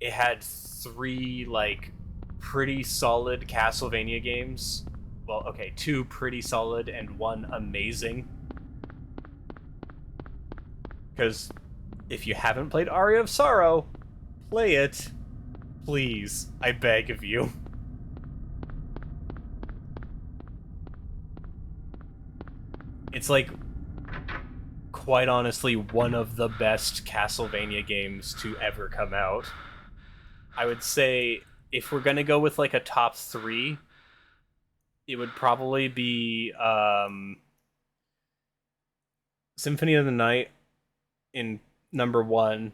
It had 3, like, pretty solid Castlevania games. Well, okay, 2 pretty solid and 1 amazing. Because if you haven't played Aria of Sorrow, play it. Please, I beg of you. It's like, quite honestly, one of the best Castlevania games to ever come out. I would say if we're gonna go with like a top three, it would probably be Symphony of the Night in number one,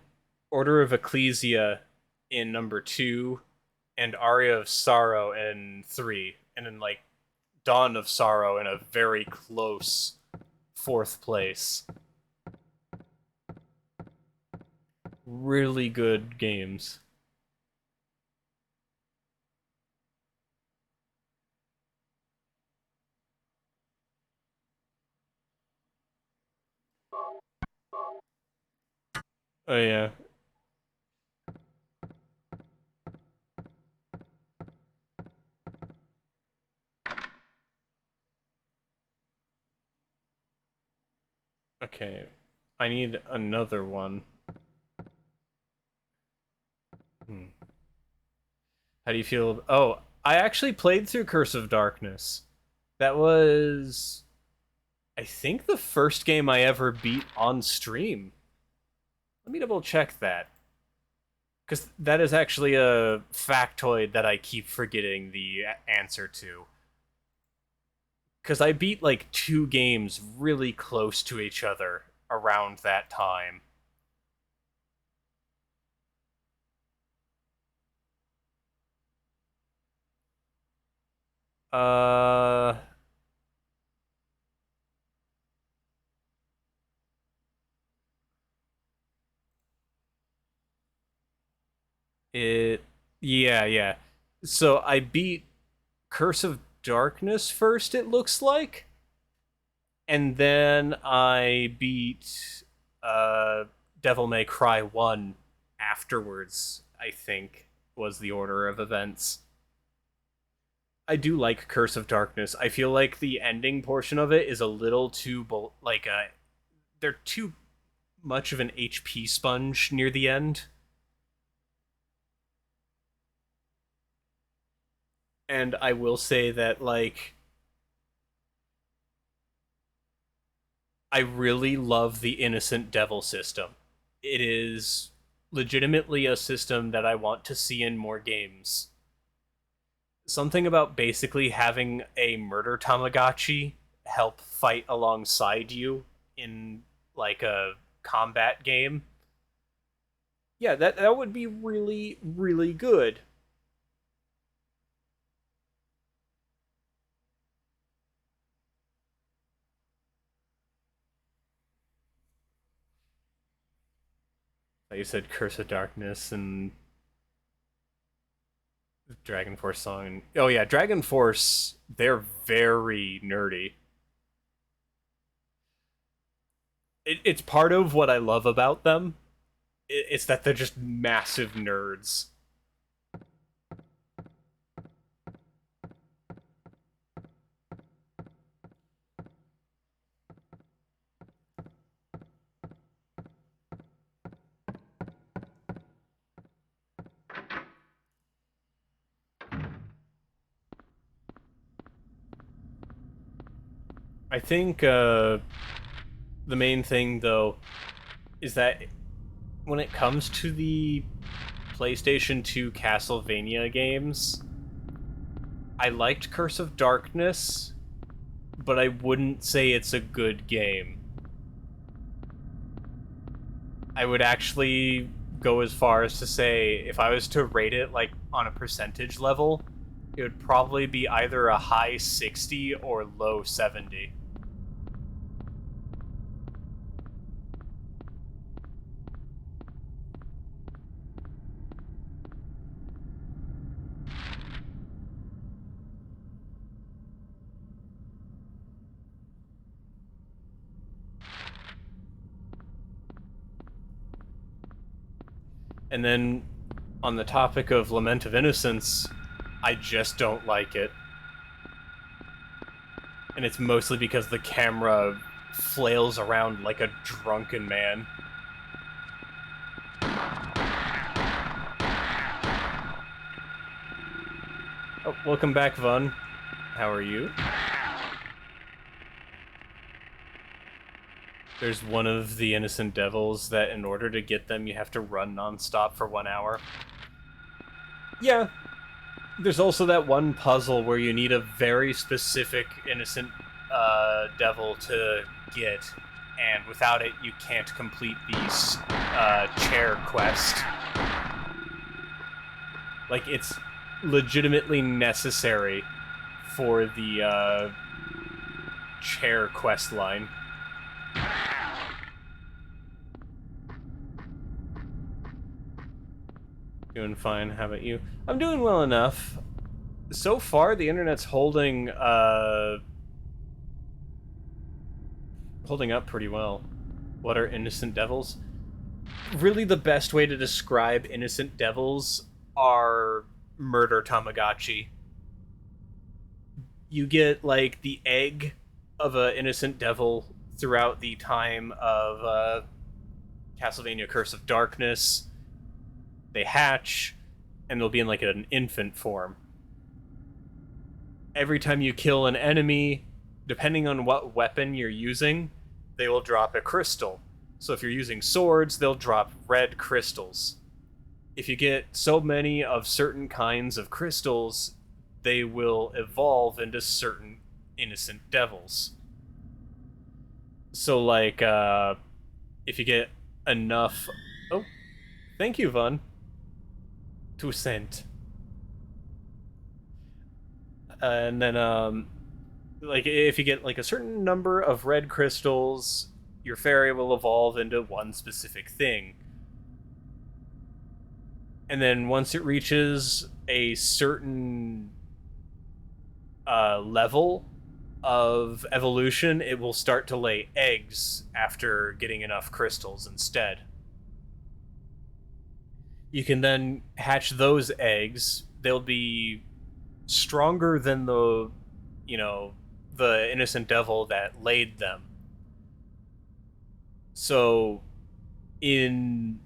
Order of Ecclesia in number two, and Aria of Sorrow in three, and then like Dawn of Sorrow in a very close fourth place. Really good games. Oh yeah. Okay. I need another one. How do you feel? Oh, I actually played through Curse of Darkness. That was, I think, the first game I ever beat on stream. Let me double check that. Because that is actually a factoid that I keep forgetting the answer to. Because I beat like two games really close to each other around that time. Uh... It... Yeah, yeah. So I beat Curse of Darkness first, it looks like. And then I beat Devil May Cry 1 afterwards, I think, was the order of events. I do like Curse of Darkness. I feel like the ending portion of it is a little too they're too much of an HP sponge near the end. And I will say that like I really love the Innocent Devil system. It is legitimately a system that I want to see in more games. Something about basically having a murder Tamagotchi help fight alongside you in like a combat game. Yeah, that would be really, really good. Like you said, Curse of Darkness and Dragon Force song. Oh yeah, Dragon Force, they're very nerdy. It's part of what I love about them. It's that they're just massive nerds. I think the main thing, though, is that when it comes to the PlayStation 2 Castlevania games, I liked Curse of Darkness, but I wouldn't say it's a good game. I would actually go as far as to say, if I was to rate it like on a percentage level, it would probably be either a high 60 or low 70. And then, on the topic of Lament of Innocence, I just don't like it. And it's mostly because the camera flails around like a drunken man. Oh, welcome back, Vaughn. How are you? There's one of the innocent devils that in order to get them, you have to run nonstop for 1 hour. Yeah. There's also that one puzzle where you need a very specific innocent devil to get, and without it, you can't complete the chair quest. Like, it's legitimately necessary for the chair quest line. Doing fine. How about you? I'm doing well enough. So far, the internet's holding up pretty well. What are innocent devils? Really, the best way to describe innocent devils are murder Tamagotchi. You get, like, the egg of an innocent devil throughout the time of Castlevania Curse of Darkness. They hatch, and they'll be in, like, an infant form. Every time you kill an enemy, depending on what weapon you're using, they will drop a crystal. So if you're using swords, they'll drop red crystals. If you get so many of certain kinds of crystals, they will evolve into certain innocent devils. So, like, if you get enough... Oh, thank you, Vaughn. 2 cents. And then, like, if you get, like, a certain number of red crystals, your fairy will evolve into one specific thing. And then once it reaches a certain level of evolution, it will start to lay eggs after getting enough crystals instead. You can then hatch those eggs. They'll be stronger than the innocent devil that laid them. So, in,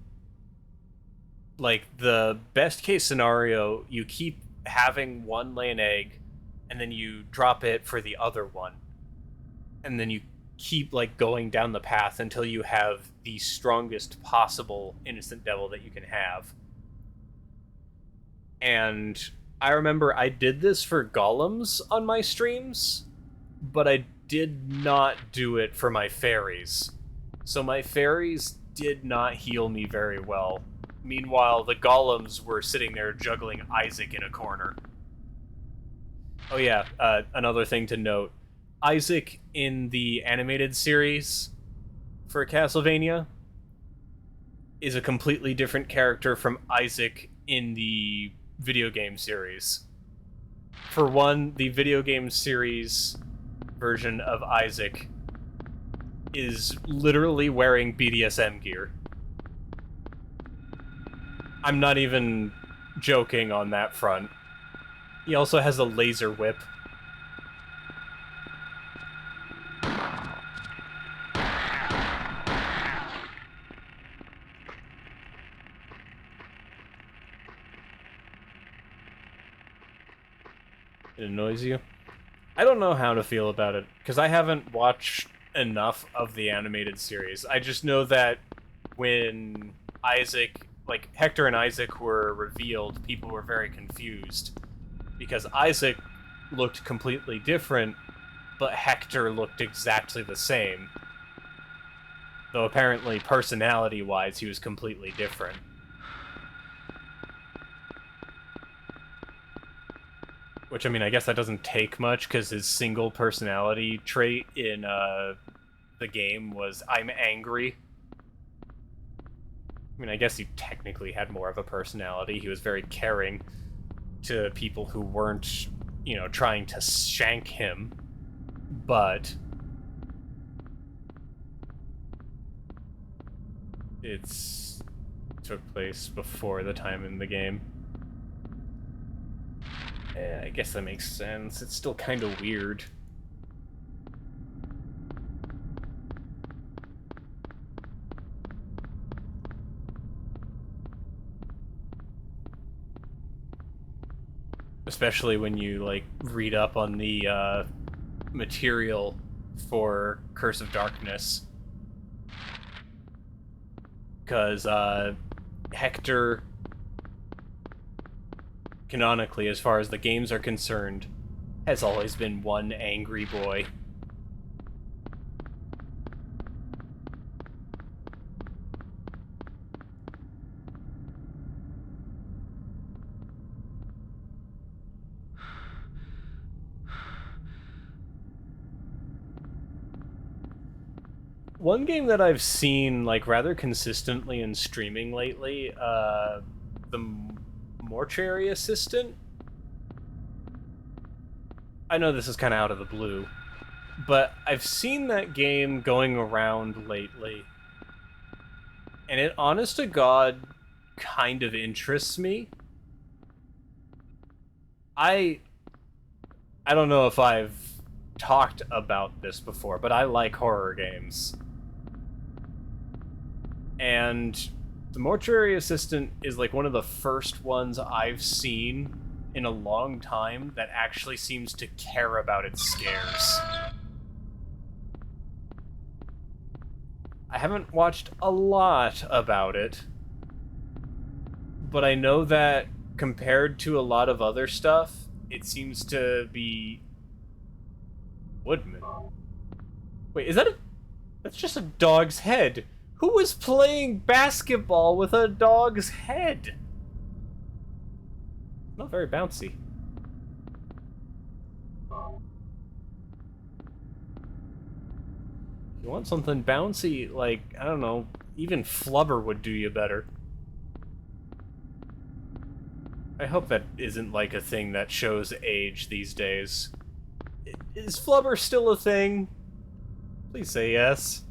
like, the best case scenario, you keep having one lay an egg, and then you drop it for the other one. And then you keep, like, going down the path until you have the strongest possible innocent devil that you can have. And I remember I did this for golems on my streams, but I did not do it for my fairies. So my fairies did not heal me very well. Meanwhile, the golems were sitting there juggling Isaac in a corner. Oh yeah, another thing to note. Isaac in the animated series for Castlevania is a completely different character from Isaac in the video game series. For one, the video game series version of Isaac is literally wearing BDSM gear. I'm not even joking on that front. He also has a laser whip. It annoys you? I don't know how to feel about it, because I haven't watched enough of the animated series. I just know that when Isaac, like, Hector and Isaac were revealed, people were very confused. Because Isaac looked completely different, but Hector looked exactly the same. Though apparently, personality-wise, he was completely different. Which, I mean, I guess that doesn't take much, because his single personality trait in the game was, I'm angry. I mean, I guess he technically had more of a personality. He was very caring to people who weren't, trying to shank him. But it took place before the time in the game. I guess that makes sense. It's still kind of weird. Especially when you, like, read up on the material for Curse of Darkness. Because Hector, canonically, as far as the games are concerned, has always been one angry boy. One game that I've seen, like, rather consistently in streaming lately, the Mortuary Assistant. I know this is kind of out of the blue, but I've seen that game going around lately, and it, honest to God, kind of interests me. I don't know if I've talked about this before, but I like horror games. And the Mortuary Assistant is like one of the first ones I've seen in a long time that actually seems to care about its scares. I haven't watched a lot about it, but I know that compared to a lot of other stuff, it seems to be... Woodman. Wait, is that a... That's just a dog's head. Who was playing basketball with a dog's head? Not very bouncy. You want something bouncy, like, I don't know, even Flubber would do you better. I hope that isn't like a thing that shows age these days. Is Flubber still a thing? Please say yes.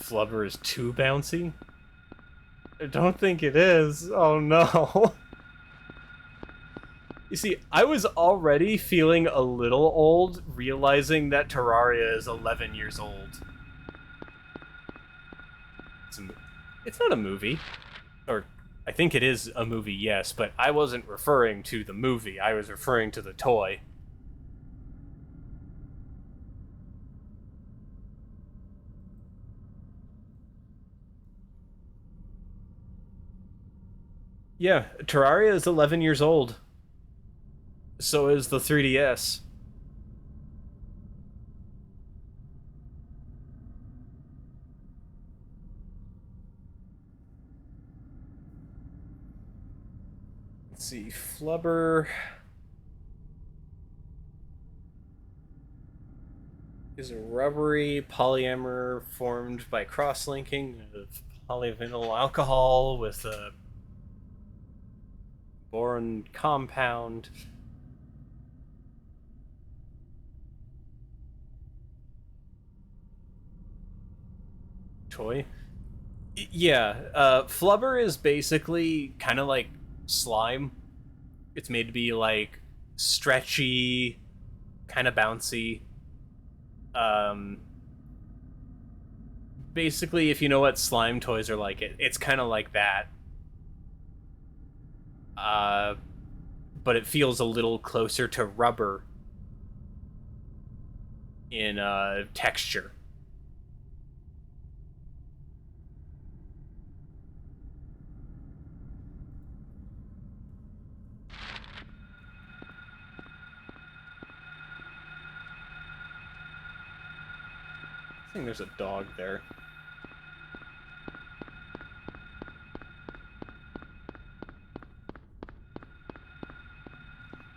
Flubber is too bouncy? I don't think it is. Oh no. You see, I was already feeling a little old, realizing that Terraria is 11 years old. It's not a movie. Or, I think it is a movie, yes, but I wasn't referring to the movie, I was referring to the toy. Yeah, Terraria is 11 years old. So is the 3DS. Let's see, Flubber is a rubbery polymer formed by cross-linking of polyvinyl alcohol with a boron compound. Toy? Yeah, Flubber is basically kind of like slime. It's made to be like stretchy, kind of bouncy. Basically, if you know what slime toys are like, it's kind of like that. But it feels a little closer to rubber in texture. I think there's a dog there.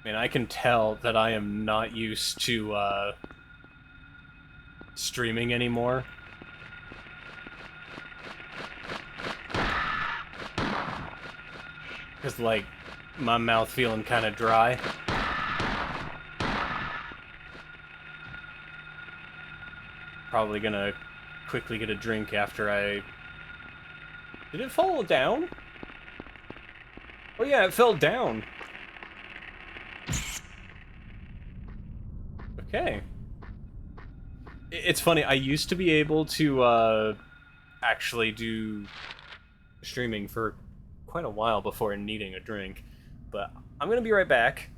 I mean, I can tell that I am not used to streaming anymore. Because, like, my mouth feeling kind of dry. Probably gonna quickly get a drink after I... Did it fall down? Oh yeah, it fell down. Okay. It's funny. I used to be able to actually do streaming for quite a while before needing a drink, but I'm gonna be right back.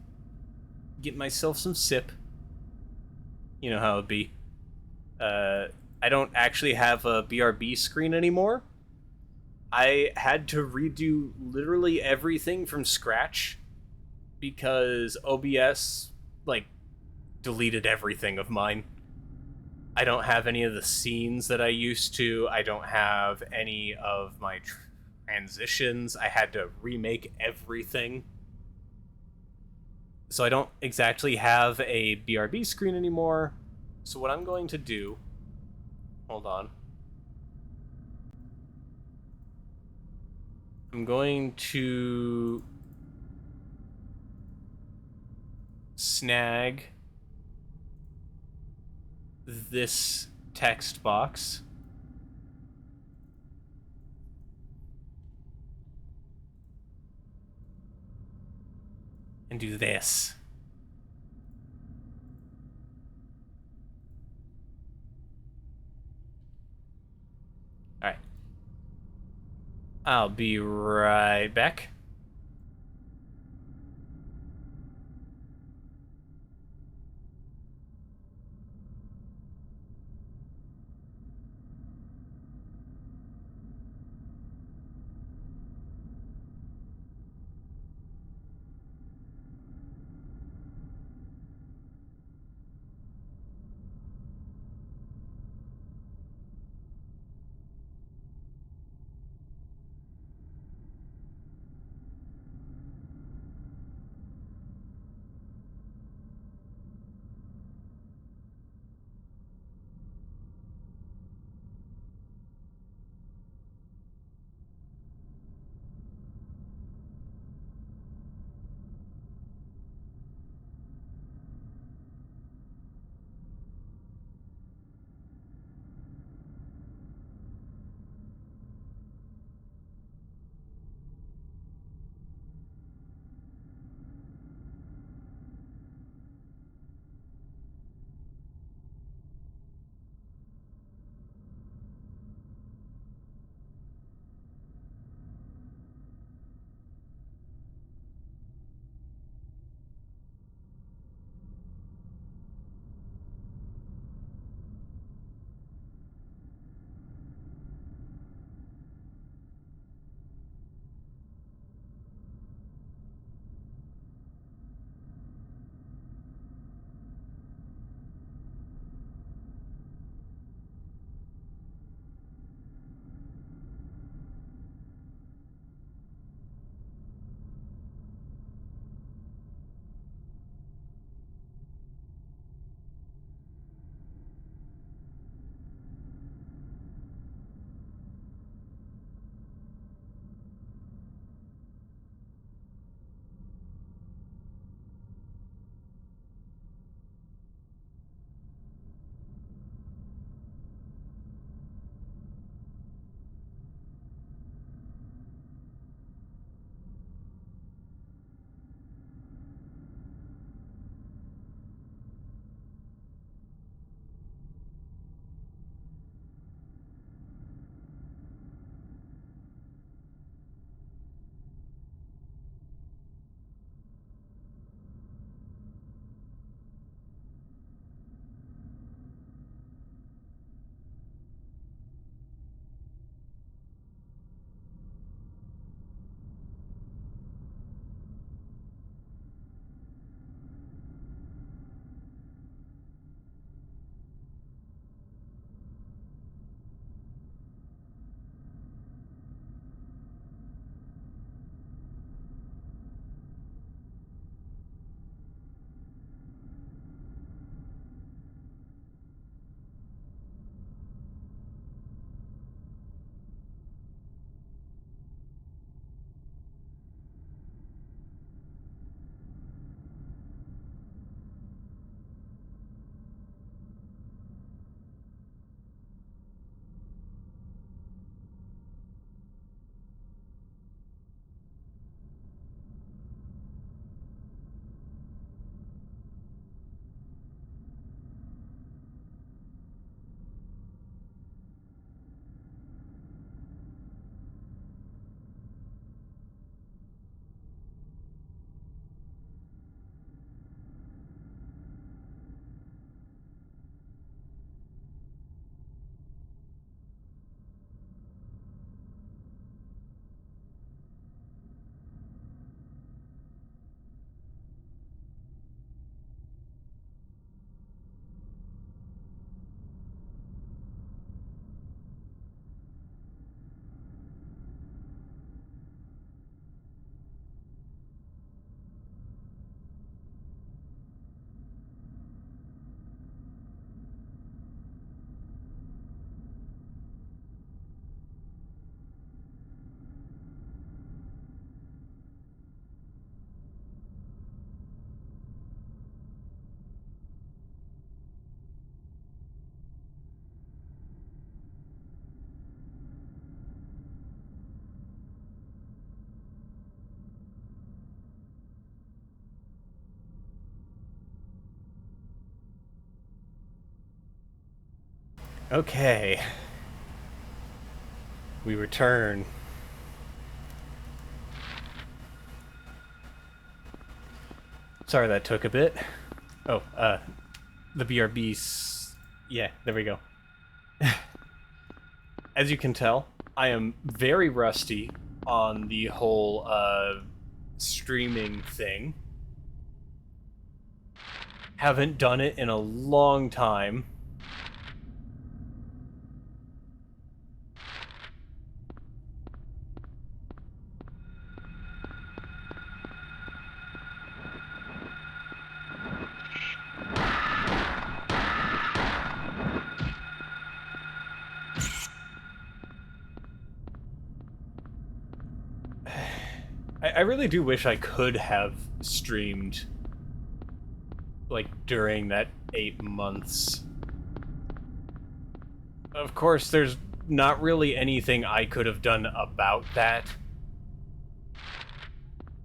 Get myself some sip. You know how it'd be. Uh, I don't actually have a BRB screen anymore. I had to redo literally everything from scratch because OBS like deleted everything of mine. I don't have any of the scenes that I used to. I don't have any of my transitions. I had to remake everything. So I don't exactly have a BRB screen anymore. So what I'm going to do... Hold on. I'm going to snag this text box and do this. Alright. I'll be right back. Okay. We return. Sorry that took a bit. Oh, the BRB's... Yeah, there we go. As you can tell, I am very rusty on the whole, streaming thing. Haven't done it in a long time. I really do wish I could have streamed, like, during that 8 months. Of course, there's not really anything I could have done about that.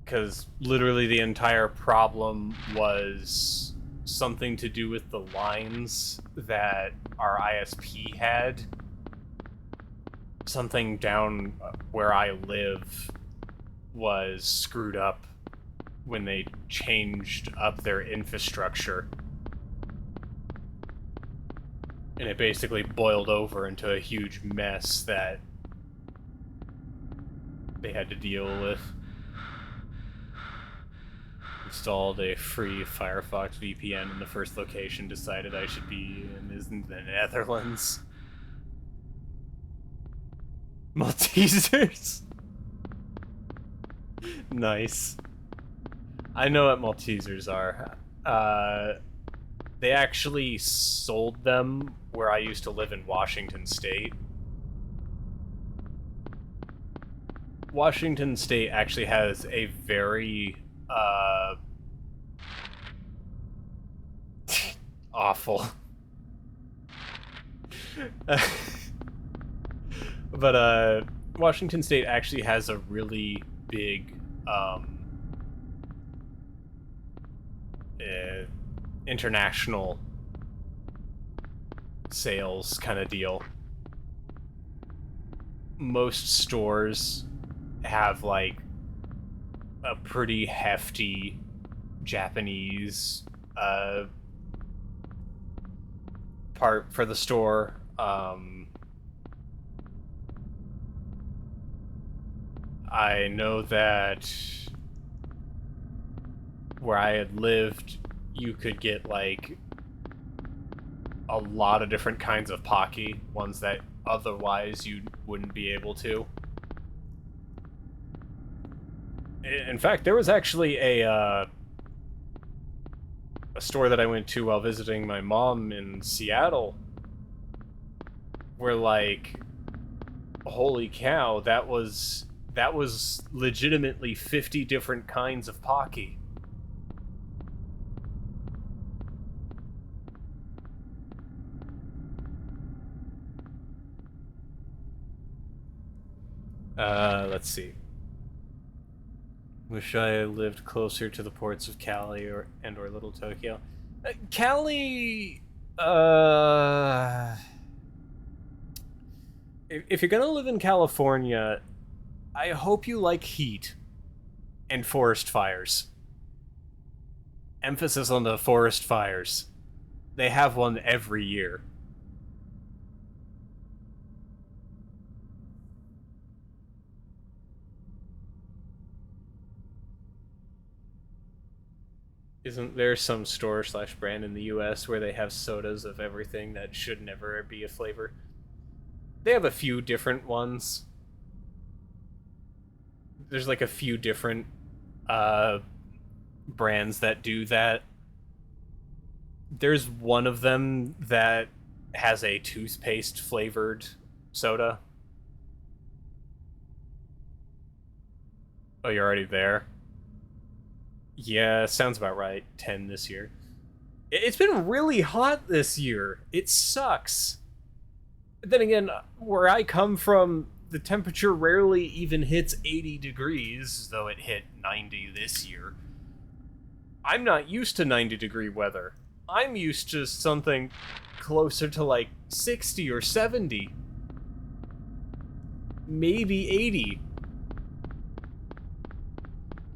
Because literally the entire problem was something to do with the lines that our ISP had. Something down where I live was screwed up when they changed up their infrastructure. And it basically boiled over into a huge mess that they had to deal with. Installed a free Firefox VPN in the first location, decided I should be in the Netherlands. Maltesers? Nice. I know what Maltesers are. They actually sold them where I used to live in Washington State. Washington State actually has a very, awful. But, Washington State actually has a really big, international sales kind of deal. Most stores have, like, a pretty hefty Japanese, part for the store. I know that where I had lived, you could get, like, a lot of different kinds of Pocky, ones that otherwise you wouldn't be able to. In fact, there was actually a store that I went to while visiting my mom in Seattle where, like, holy cow, that was legitimately 50 different kinds of Pocky. Let's see. Wish I lived closer to the ports of Cali or Little Tokyo. Cali, if you're gonna live in California, I hope you like heat and forest fires. Emphasis on the forest fires. They have one every year. Isn't there some store/brand in the US where they have sodas of everything that should never be a flavor? They have a few different ones. There's like a few different brands that do that. There's one of them that has a toothpaste flavored soda. Oh, you're already there? Yeah, sounds about right. 10 this year. It's been really hot this year. It sucks. Then again, where I come from, the temperature rarely even hits 80 degrees, though it hit 90 this year. I'm not used to 90-degree weather. I'm used to something closer to like 60 or 70. Maybe 80.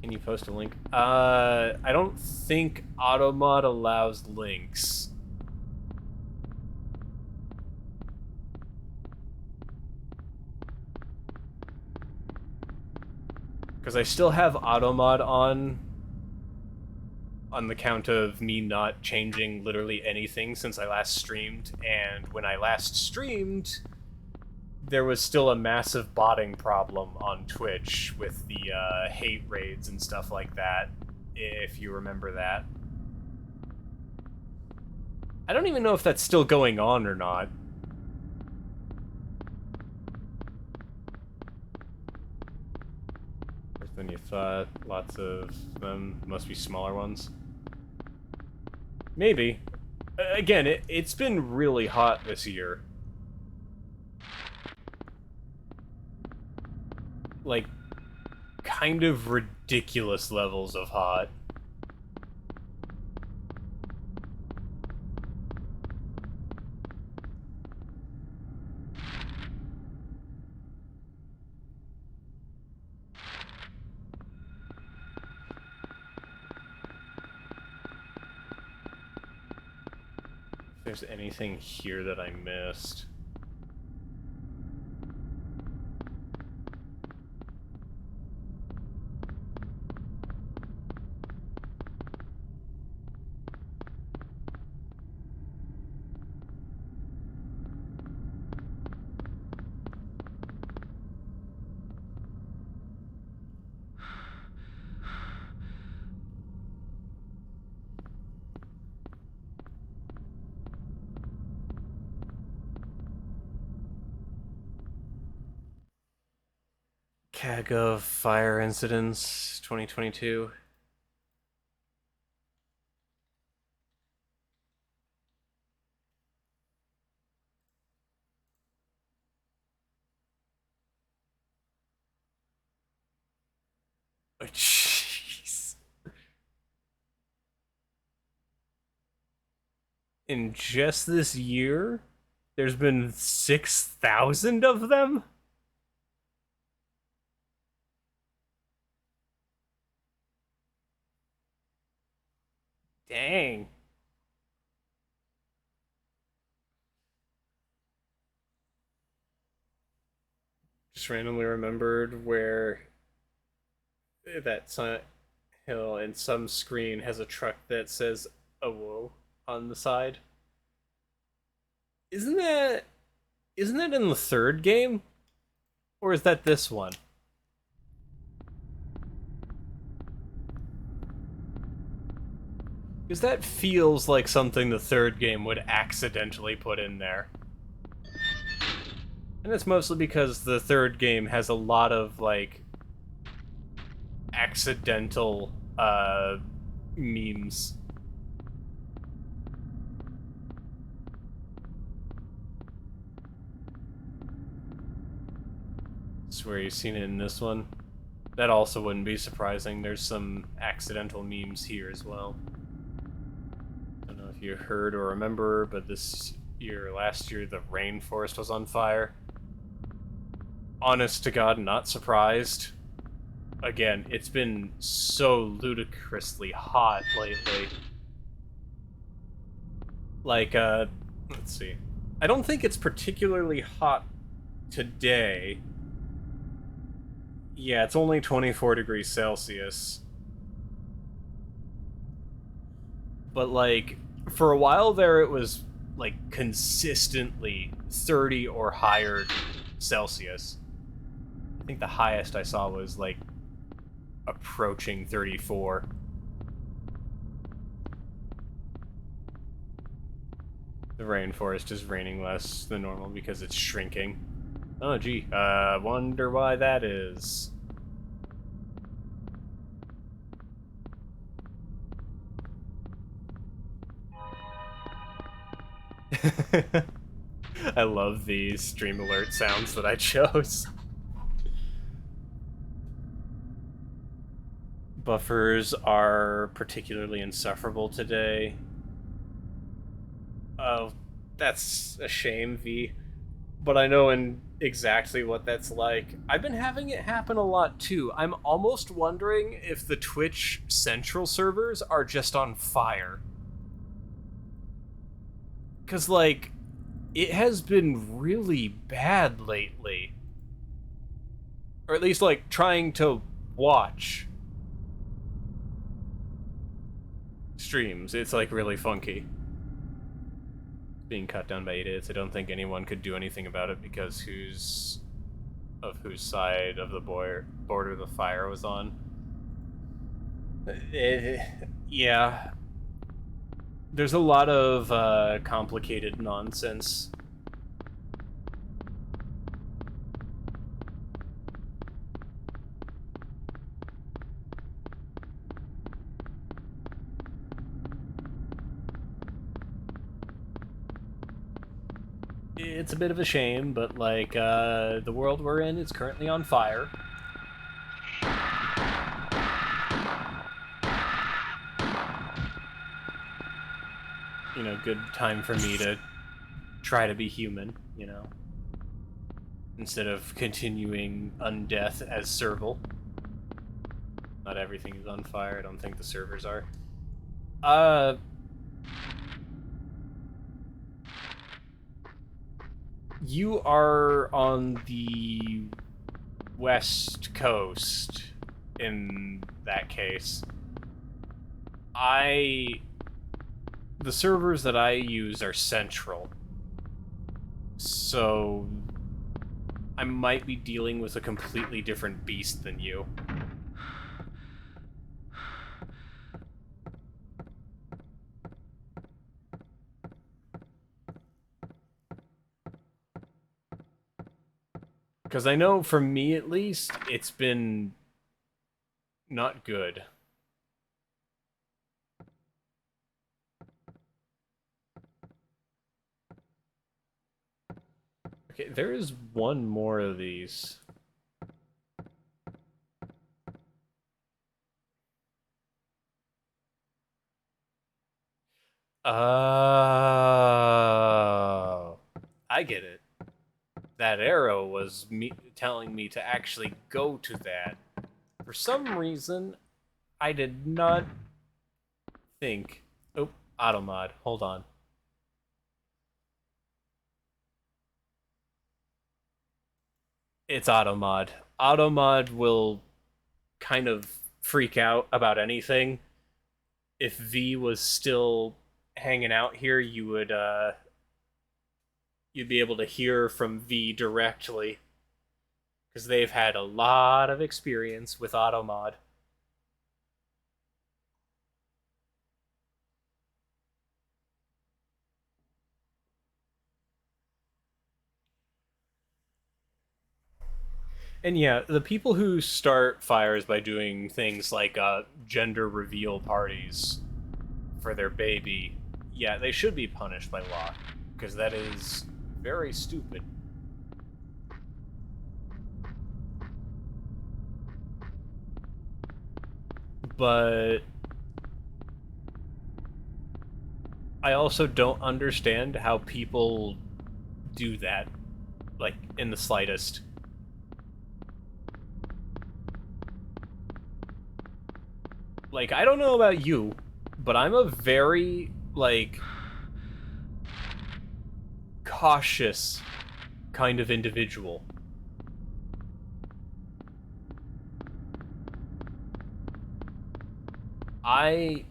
Can you post a link? I don't think Automod allows links. Because I still have Automod on the count of me not changing literally anything since I last streamed, and when I last streamed, there was still a massive botting problem on Twitch with the hate raids and stuff like that, if you remember that. I don't even know if that's still going on or not. Worse than you thought. Lots of them. Must be smaller ones. Maybe. Again, it's been really hot this year. Like, kind of ridiculous levels of hot. If there's anything here that I missed. CAGOV fire incidents 2022. Oh, jeez. In just this year, there's been 6,000 of them? Dang. Just randomly remembered where that Silent Hill in some screen has a truck that says "Awo" on the side. Isn't that in the third game? Or is that this one? Because that feels like something the third game would accidentally put in there. And it's mostly because the third game has a lot of, like, accidental, memes. Swear you've seen it in this one. That also wouldn't be surprising. There's some accidental memes here as well. Don't know if you heard or remember, but last year, the rainforest was on fire. Honest to God, not surprised. Again, it's been so ludicrously hot lately. Like, let's see. I don't think it's particularly hot today. Yeah, it's only 24 degrees Celsius. But, like, for a while there, it was, like, consistently 30 or higher Celsius. I think the highest I saw was, like, approaching 34. The rainforest is raining less than normal because it's shrinking. Oh, gee. Wonder why that is. I love these stream alert sounds that I chose. Buffers are particularly insufferable today. Oh, that's a shame, V. But I know exactly what that's like. I've been having it happen a lot too. I'm almost wondering if the Twitch Central servers are just on fire. Because, like, it has been really bad lately. Or at least, like, trying to watch streams. It's, like, really funky. Being cut down by idiots. I don't think anyone could do anything about it because whose side of the border the fire was on. Yeah. There's a lot of complicated nonsense. It's a bit of a shame, but, like, the world we're in is currently on fire. You know, good time for me to try to be human, you know? Instead of continuing undeath as Serval. Not everything is on fire, I don't think the servers are. You are on the West Coast, in that case. The servers that I use are central. So I might be dealing with a completely different beast than you. Because I know, for me at least, it's been not good. Okay, there is one more of these. Oh, I get it. That arrow was me telling me to actually go to that. For some reason, I did not think... Oh, Automod, hold on. It's Automod. Automod will kind of freak out about anything. If V was still hanging out here, you would, you'd be able to hear from V directly. Because they've had a lot of experience with Automod. And yeah, the people who start fires by doing things like gender reveal parties for their baby, yeah, they should be punished by law. Because that is very stupid. But I also don't understand how people do that, like, in the slightest. Like, I don't know about you, but I'm a very, like, cautious kind of individual. I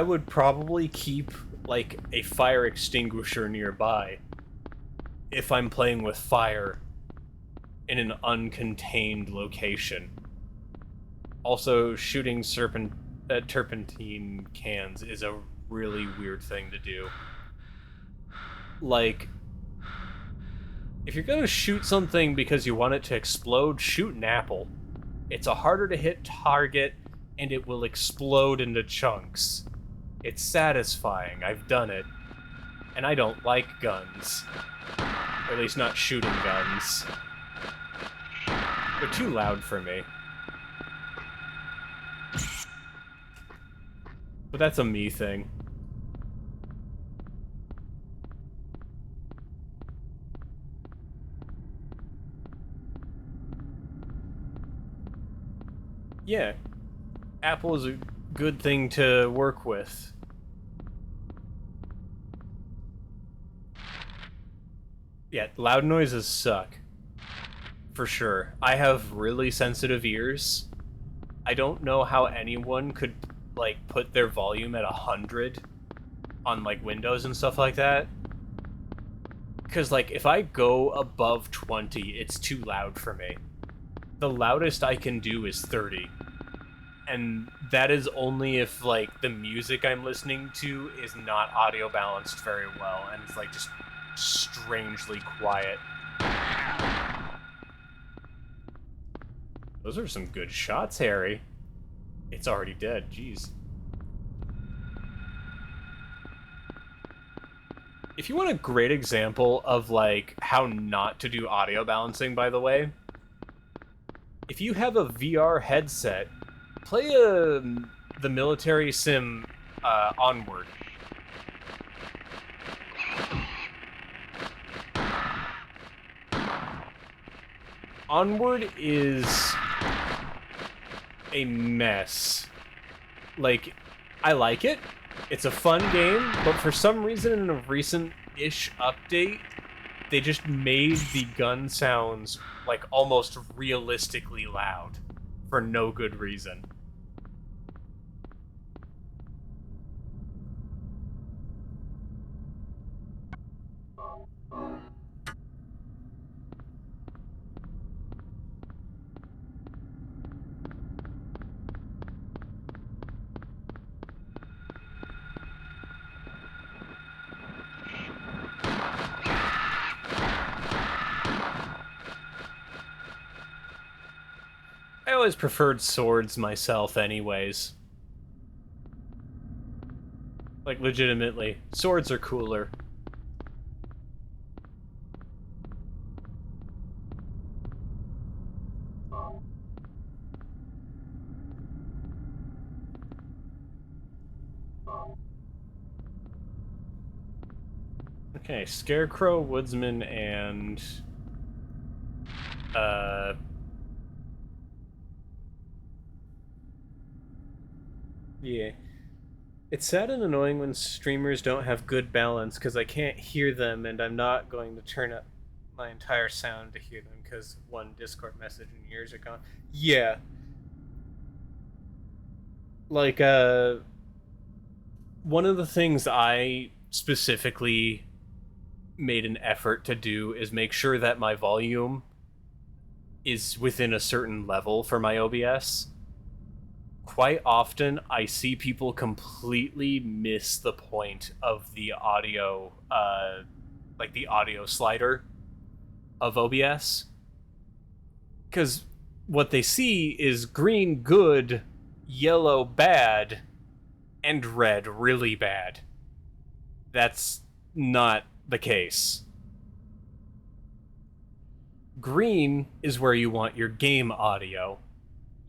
would probably keep, like, a fire extinguisher nearby if I'm playing with fire in an uncontained location. Also, shooting turpentine cans is a really weird thing to do. Like, if you're gonna shoot something because you want it to explode, shoot an apple. It's a harder to hit target, and it will explode into chunks. It's satisfying, I've done it. And I don't like guns. Or at least not shooting guns. They're too loud for me. But that's a me thing. Yeah, Apple is a good thing to work with. Yeah, loud noises suck. For sure. I have really sensitive ears. I don't know how anyone could, like, put their volume at 100 on, like, Windows and stuff like that. Because, like, if I go above 20, it's too loud for me. The loudest I can do is 30. And that is only if, like, the music I'm listening to is not audio balanced very well, and it's, like, just strangely quiet. Those are some good shots, Harry. It's already dead, jeez. If you want a great example of, like, how not to do audio balancing, by the way, if you have a VR headset, play the military sim Onward. Onward is a mess. Like, I like it. It's a fun game, but for some reason in a recent-ish update, they just made the gun sounds, like, almost realistically loud. For no good reason. I always preferred swords myself anyways. Like, legitimately. Swords are cooler. Okay, Scarecrow, Woodsman, and... Yeah. It's sad and annoying when streamers don't have good balance, because I can't hear them, and I'm not going to turn up my entire sound to hear them, because one Discord message and ears are gone. Yeah. Like, one of the things I specifically made an effort to do is make sure that my volume is within a certain level for my OBS. Quite often, I see people completely miss the point of the audio, like the audio slider of OBS. Because what they see is green good, yellow bad, and red really bad. That's not the case. Green is where you want your game audio.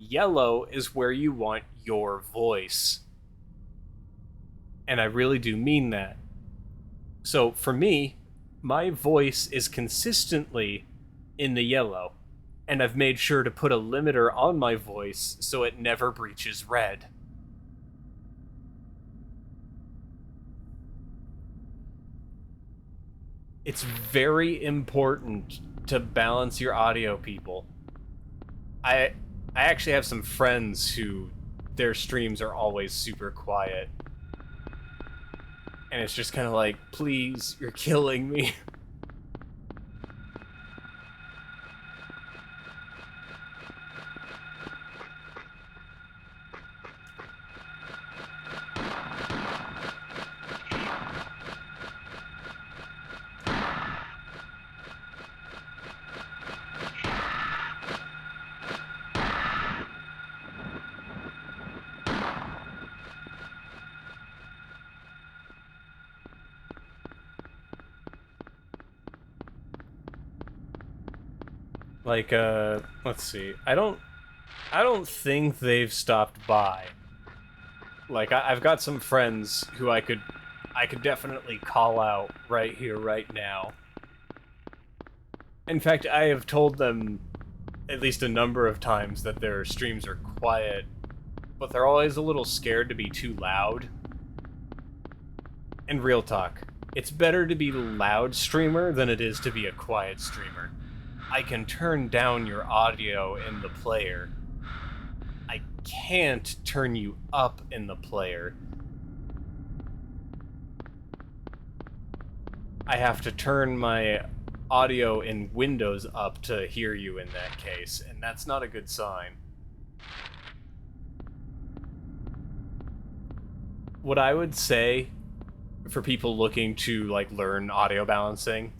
Yellow is where you want your voice. And I really do mean that. So for me, my voice is consistently in the yellow, and I've made sure to put a limiter on my voice so it never breaches red. It's very important to balance your audio, people. I actually have some friends who their streams are always super quiet. And it's just kind of like, please, you're killing me. Like, let's see. I don't think they've stopped by. Like, I've got some friends who I could definitely call out right here, right now. In fact, I have told them at least a number of times that their streams are quiet, but they're always a little scared to be too loud. And real talk, it's better to be a loud streamer than it is to be a quiet streamer. I can turn down your audio in the player. I can't turn you up in the player. I have to turn my audio in Windows up to hear you in that case, and that's not a good sign. What I would say for people looking to like learn audio balancing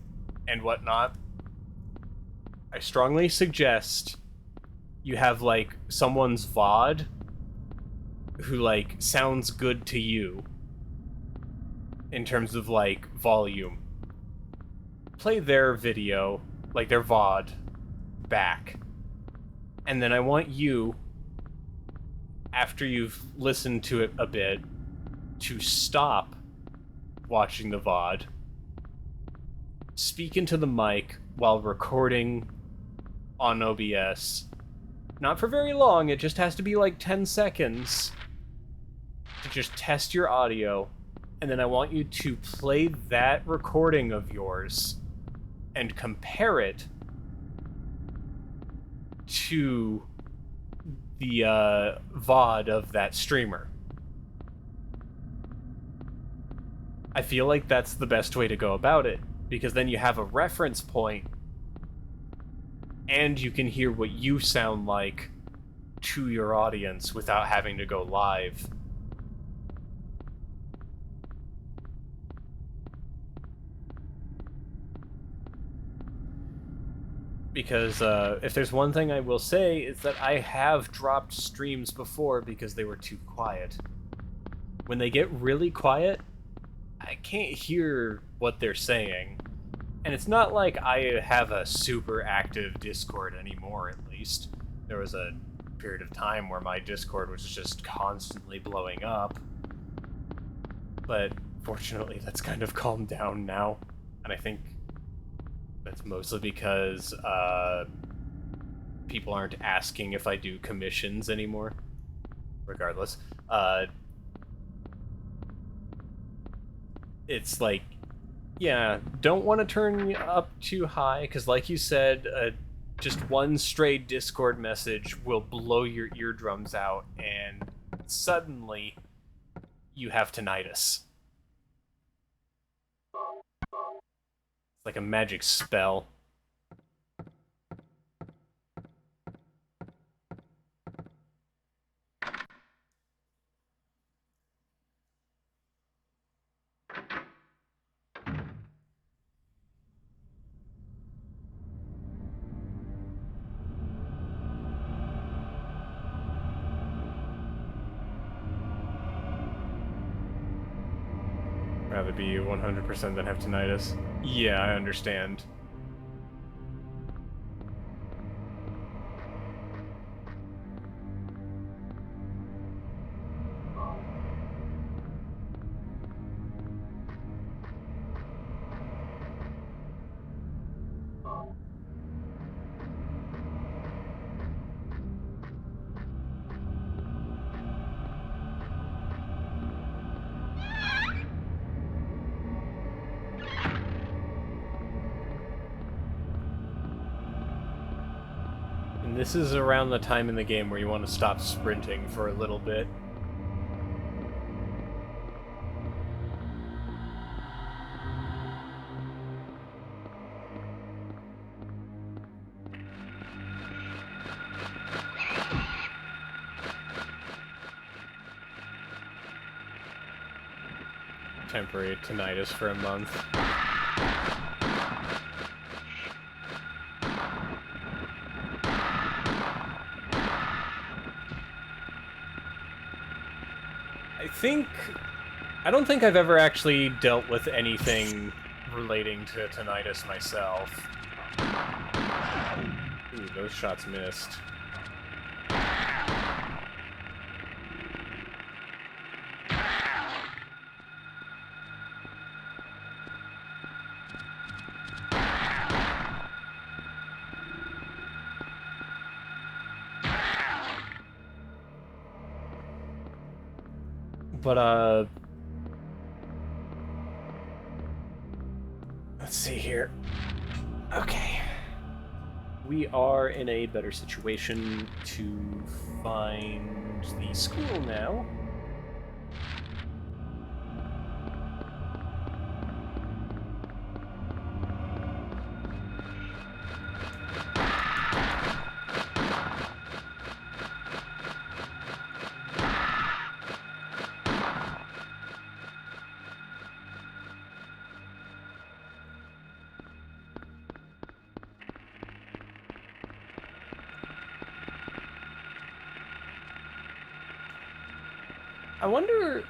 and whatnot, I strongly suggest you have like someone's VOD who like sounds good to you in terms of like volume. Play their video, like their VOD, back. And then I want you, after you've listened to it a bit, to stop watching the VOD, speak into the mic while recording on OBS. Not for very long, it just has to be like 10 seconds to just test your audio, and then I want you to play that recording of yours and compare it to the VOD of that streamer. I feel like that's the best way to go about it, because then you have a reference point and you can hear what you sound like to your audience without having to go live. Because if there's one thing I will say, is that I have dropped streams before because they were too quiet. When they get really quiet, I can't hear what they're saying. And it's not like I have a super active Discord anymore, at least. There was a period of time where my Discord was just constantly blowing up. But fortunately, that's kind of calmed down now. And I think that's mostly because people aren't asking if I do commissions anymore. Regardless. It's like, yeah, don't want to turn up too high, because like you said, just one stray Discord message will blow your eardrums out, and suddenly you have tinnitus. It's like a magic spell. Rather be 100% than have tinnitus. Yeah, I understand. This is around the time in the game where you want to stop sprinting for a little bit. Temporary tinnitus for a month. I don't think I've ever actually dealt with anything relating to tinnitus myself. Ooh, those shots missed. But, let's see here. Okay. We are in a better situation to find the school now. I wonder,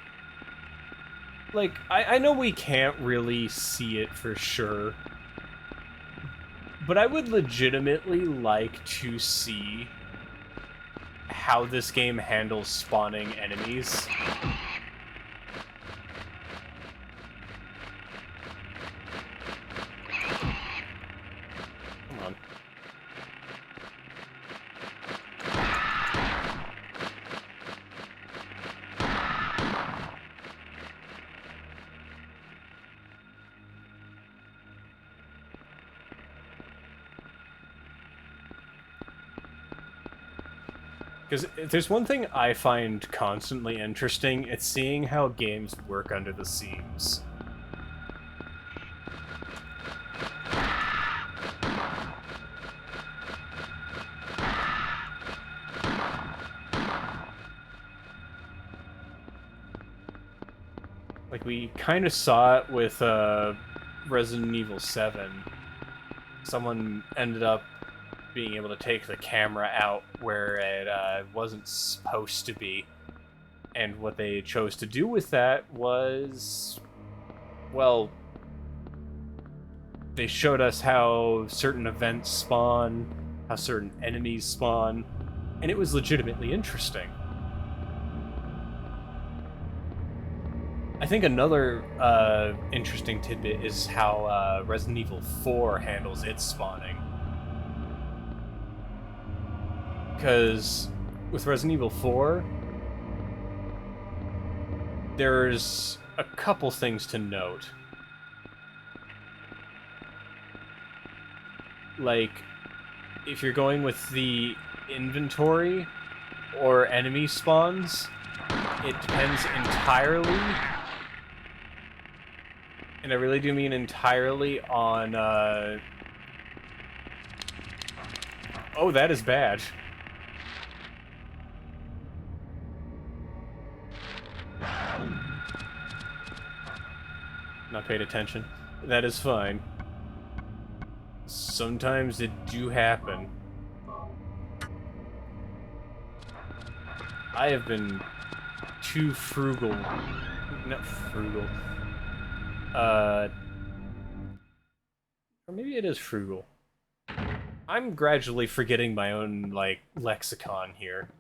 like, I know we can't really see it for sure, but I would legitimately like to see how this game handles spawning enemies. Come on. Because if there's one thing I find constantly interesting, it's seeing how games work under the scenes. Like, we kind of saw it with Resident Evil 7. Someone ended up being able to take the camera out where it wasn't supposed to be. And what they chose to do with that was, well, they showed us how certain events spawn, how certain enemies spawn, and it was legitimately interesting. I think another interesting tidbit is how Resident Evil 4 handles its spawning. Because with Resident Evil 4, there's a couple things to note. Like, if you're going with the inventory or enemy spawns, it depends entirely, and I really do mean entirely, on, oh, that is bad. Not paid attention. That is fine. Sometimes it do happen. I have been too frugal. Not frugal. Or maybe it is frugal. I'm gradually forgetting my own, like, lexicon here.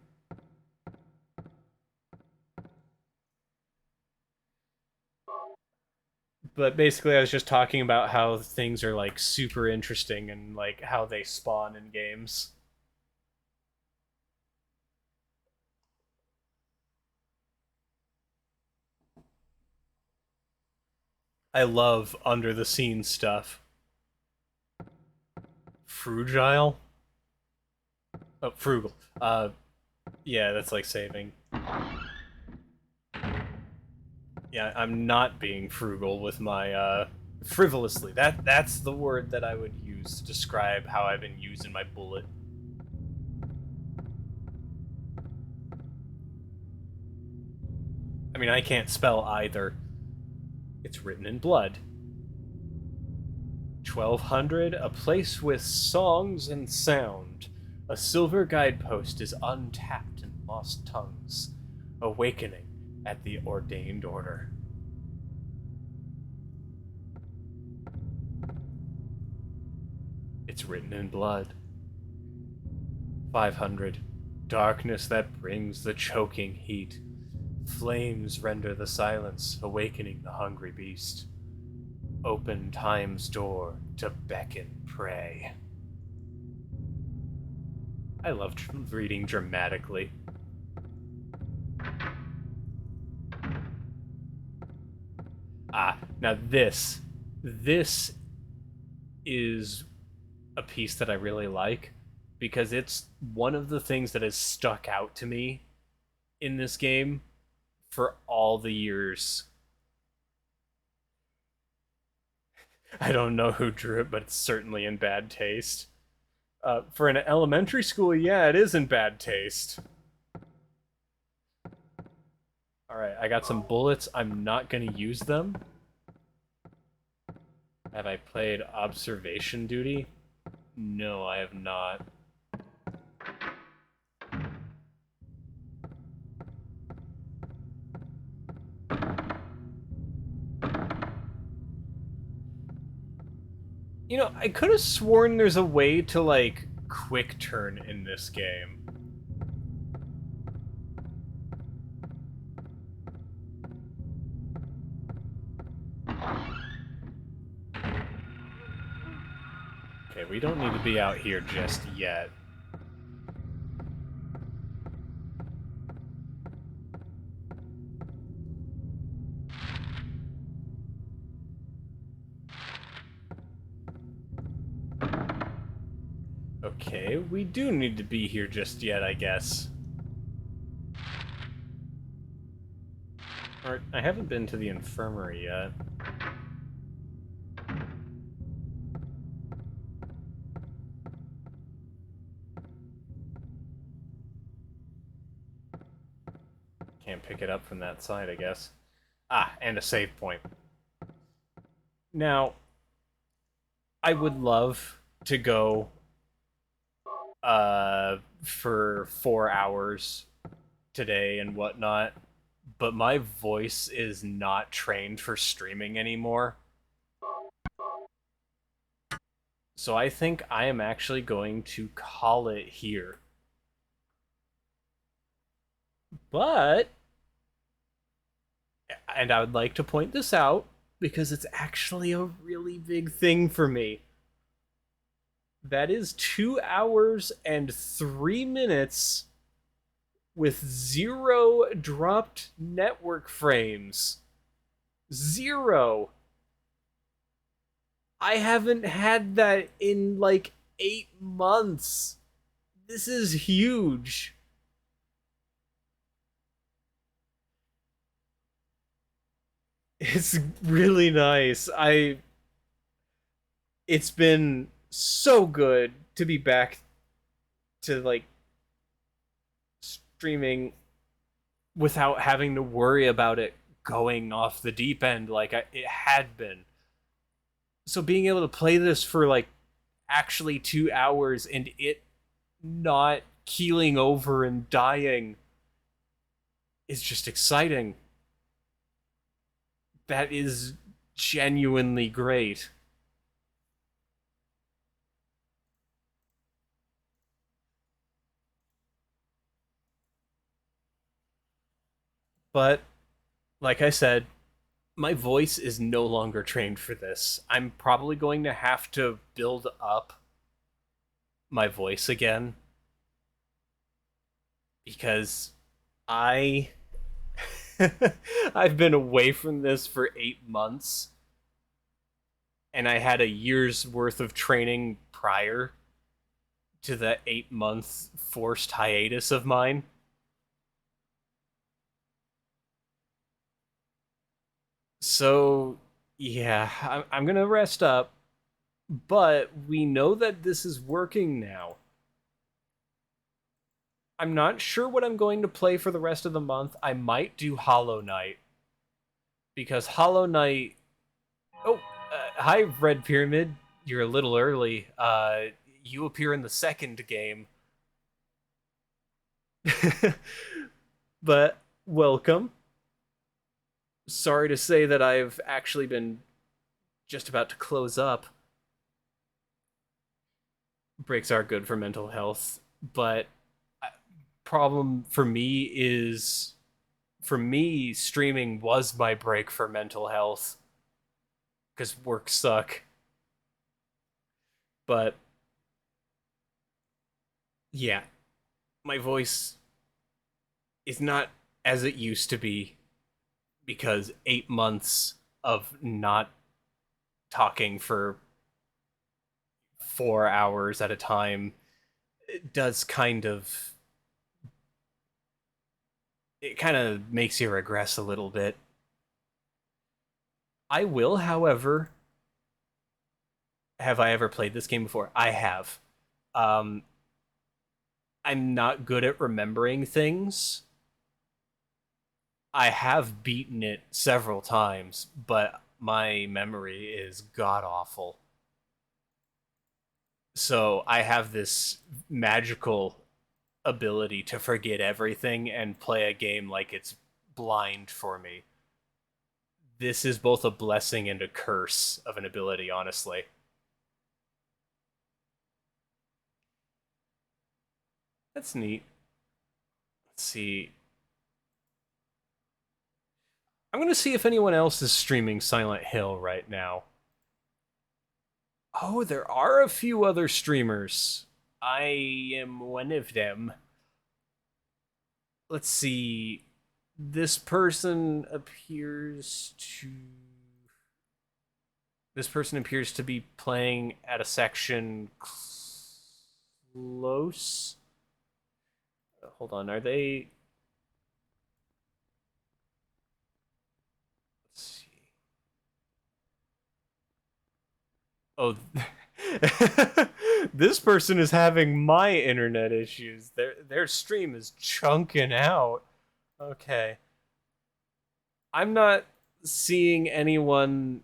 But basically, I was just talking about how things are, like, super interesting and, like, how they spawn in games. I love under-the-scenes stuff. Frugile? Oh, frugal. Yeah, that's like saving. Yeah, I'm not being frugal with my, frivolously. That's the word that I would use to describe how I've been using my bullet. I mean, I can't spell either. It's written in blood. 1200, a place with songs and sound. A silver guidepost is untapped in lost tongues, awakening at the ordained order. It's written in blood. 500, darkness that brings the choking heat. Flames render the silence, awakening the hungry beast. Open time's door to beckon prey. I love reading dramatically. Now this is a piece that I really like because it's one of the things that has stuck out to me in this game for all the years. I don't know who drew it, but it's certainly in bad taste. For an elementary school, yeah, it is in bad taste. Alright, I got some bullets. I'm not gonna use them. Have I played Observation Duty? No, I have not. You know, I could have sworn there's a way to, like, quick turn in this game. Okay, we don't need to be out here just yet. Okay, we do need to be here just yet, I guess. Or, I haven't been to the infirmary yet. Can't pick it up from that side, I guess. Ah, and a save point. Now, I would love to go for 4 hours today and whatnot, but my voice is not trained for streaming anymore. So I think I am actually going to call it here. But, and I would like to point this out, because it's actually a really big thing for me. That is 2 hours and 3 minutes with 0 dropped network frames. 0. I haven't had that in like 8 months. This is huge. It's really nice. It's been so good to be back to like streaming without having to worry about it going off the deep end like it had been. So being able to play this for like actually 2 hours and it not keeling over and dying is just exciting. That is genuinely great. But, like I said, my voice is no longer trained for this. I'm probably going to have to build up my voice again. Because I've been away from this for 8 months. And I had a year's worth of training prior to the 8-month forced hiatus of mine. So, yeah, I'm gonna rest up, but we know that this is working now. I'm not sure what I'm going to play for the rest of the month. I might do Hollow Knight. Because Hollow Knight... Oh, hi, Red Pyramid. You're a little early. You appear in the second game. But, welcome. Sorry to say that I've actually been just about to close up. Breaks are good for mental health, but problem for me is, for me, streaming was my break for mental health, because work suck. But, yeah, my voice is not as it used to be, because 8 months of not talking for 4 hours at a time, it does kind of makes you regress a little bit. I will, however, have I ever played this game before? I have. Um, I'm not good at remembering things. I have beaten it several times, but my memory is god awful. So I have this magical ability to forget everything and play a game like it's blind for me. This is both a blessing and a curse of an ability, honestly. That's neat. Let's see. I'm going to see if anyone else is streaming Silent Hill right now. Oh, there are a few other streamers. I am one of them. Let's see. This person appears to. This person appears to be playing at a section close. Hold on, are they. Let's see. Oh, this person is having my internet issues. Their stream is chunking out. Okay. I'm not seeing anyone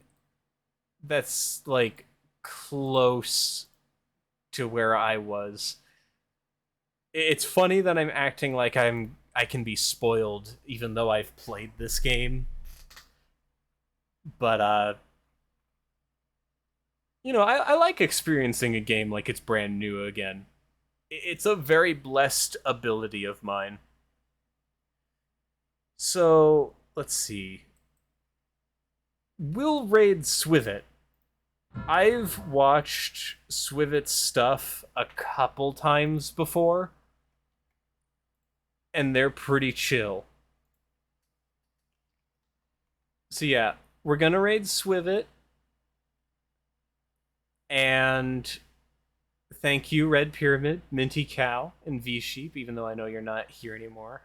that's like close to where I was. It's funny that I'm acting like I can be spoiled even though I've played this game. But I like experiencing a game like it's brand new again. It's a very blessed ability of mine. So, let's see. We'll raid Swivit. I've watched Swivit's stuff a couple times before, and they're pretty chill. So yeah, we're gonna raid Swivit. And thank you, Red Pyramid, Minty Cow, and V Sheep, even though I know you're not here anymore.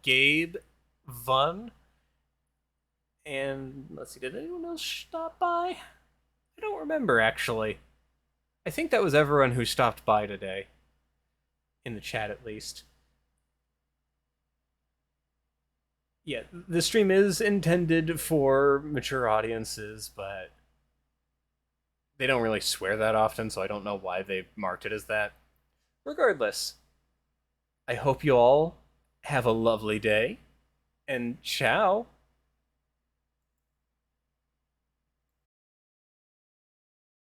Gabe, Vun, and let's see, did anyone else stop by? I don't remember, actually. I think that was everyone who stopped by today. In the chat, at least. Yeah, the stream is intended for mature audiences, but they don't really swear that often, so I don't know why they marked it as that. Regardless, I hope you all have a lovely day, and ciao.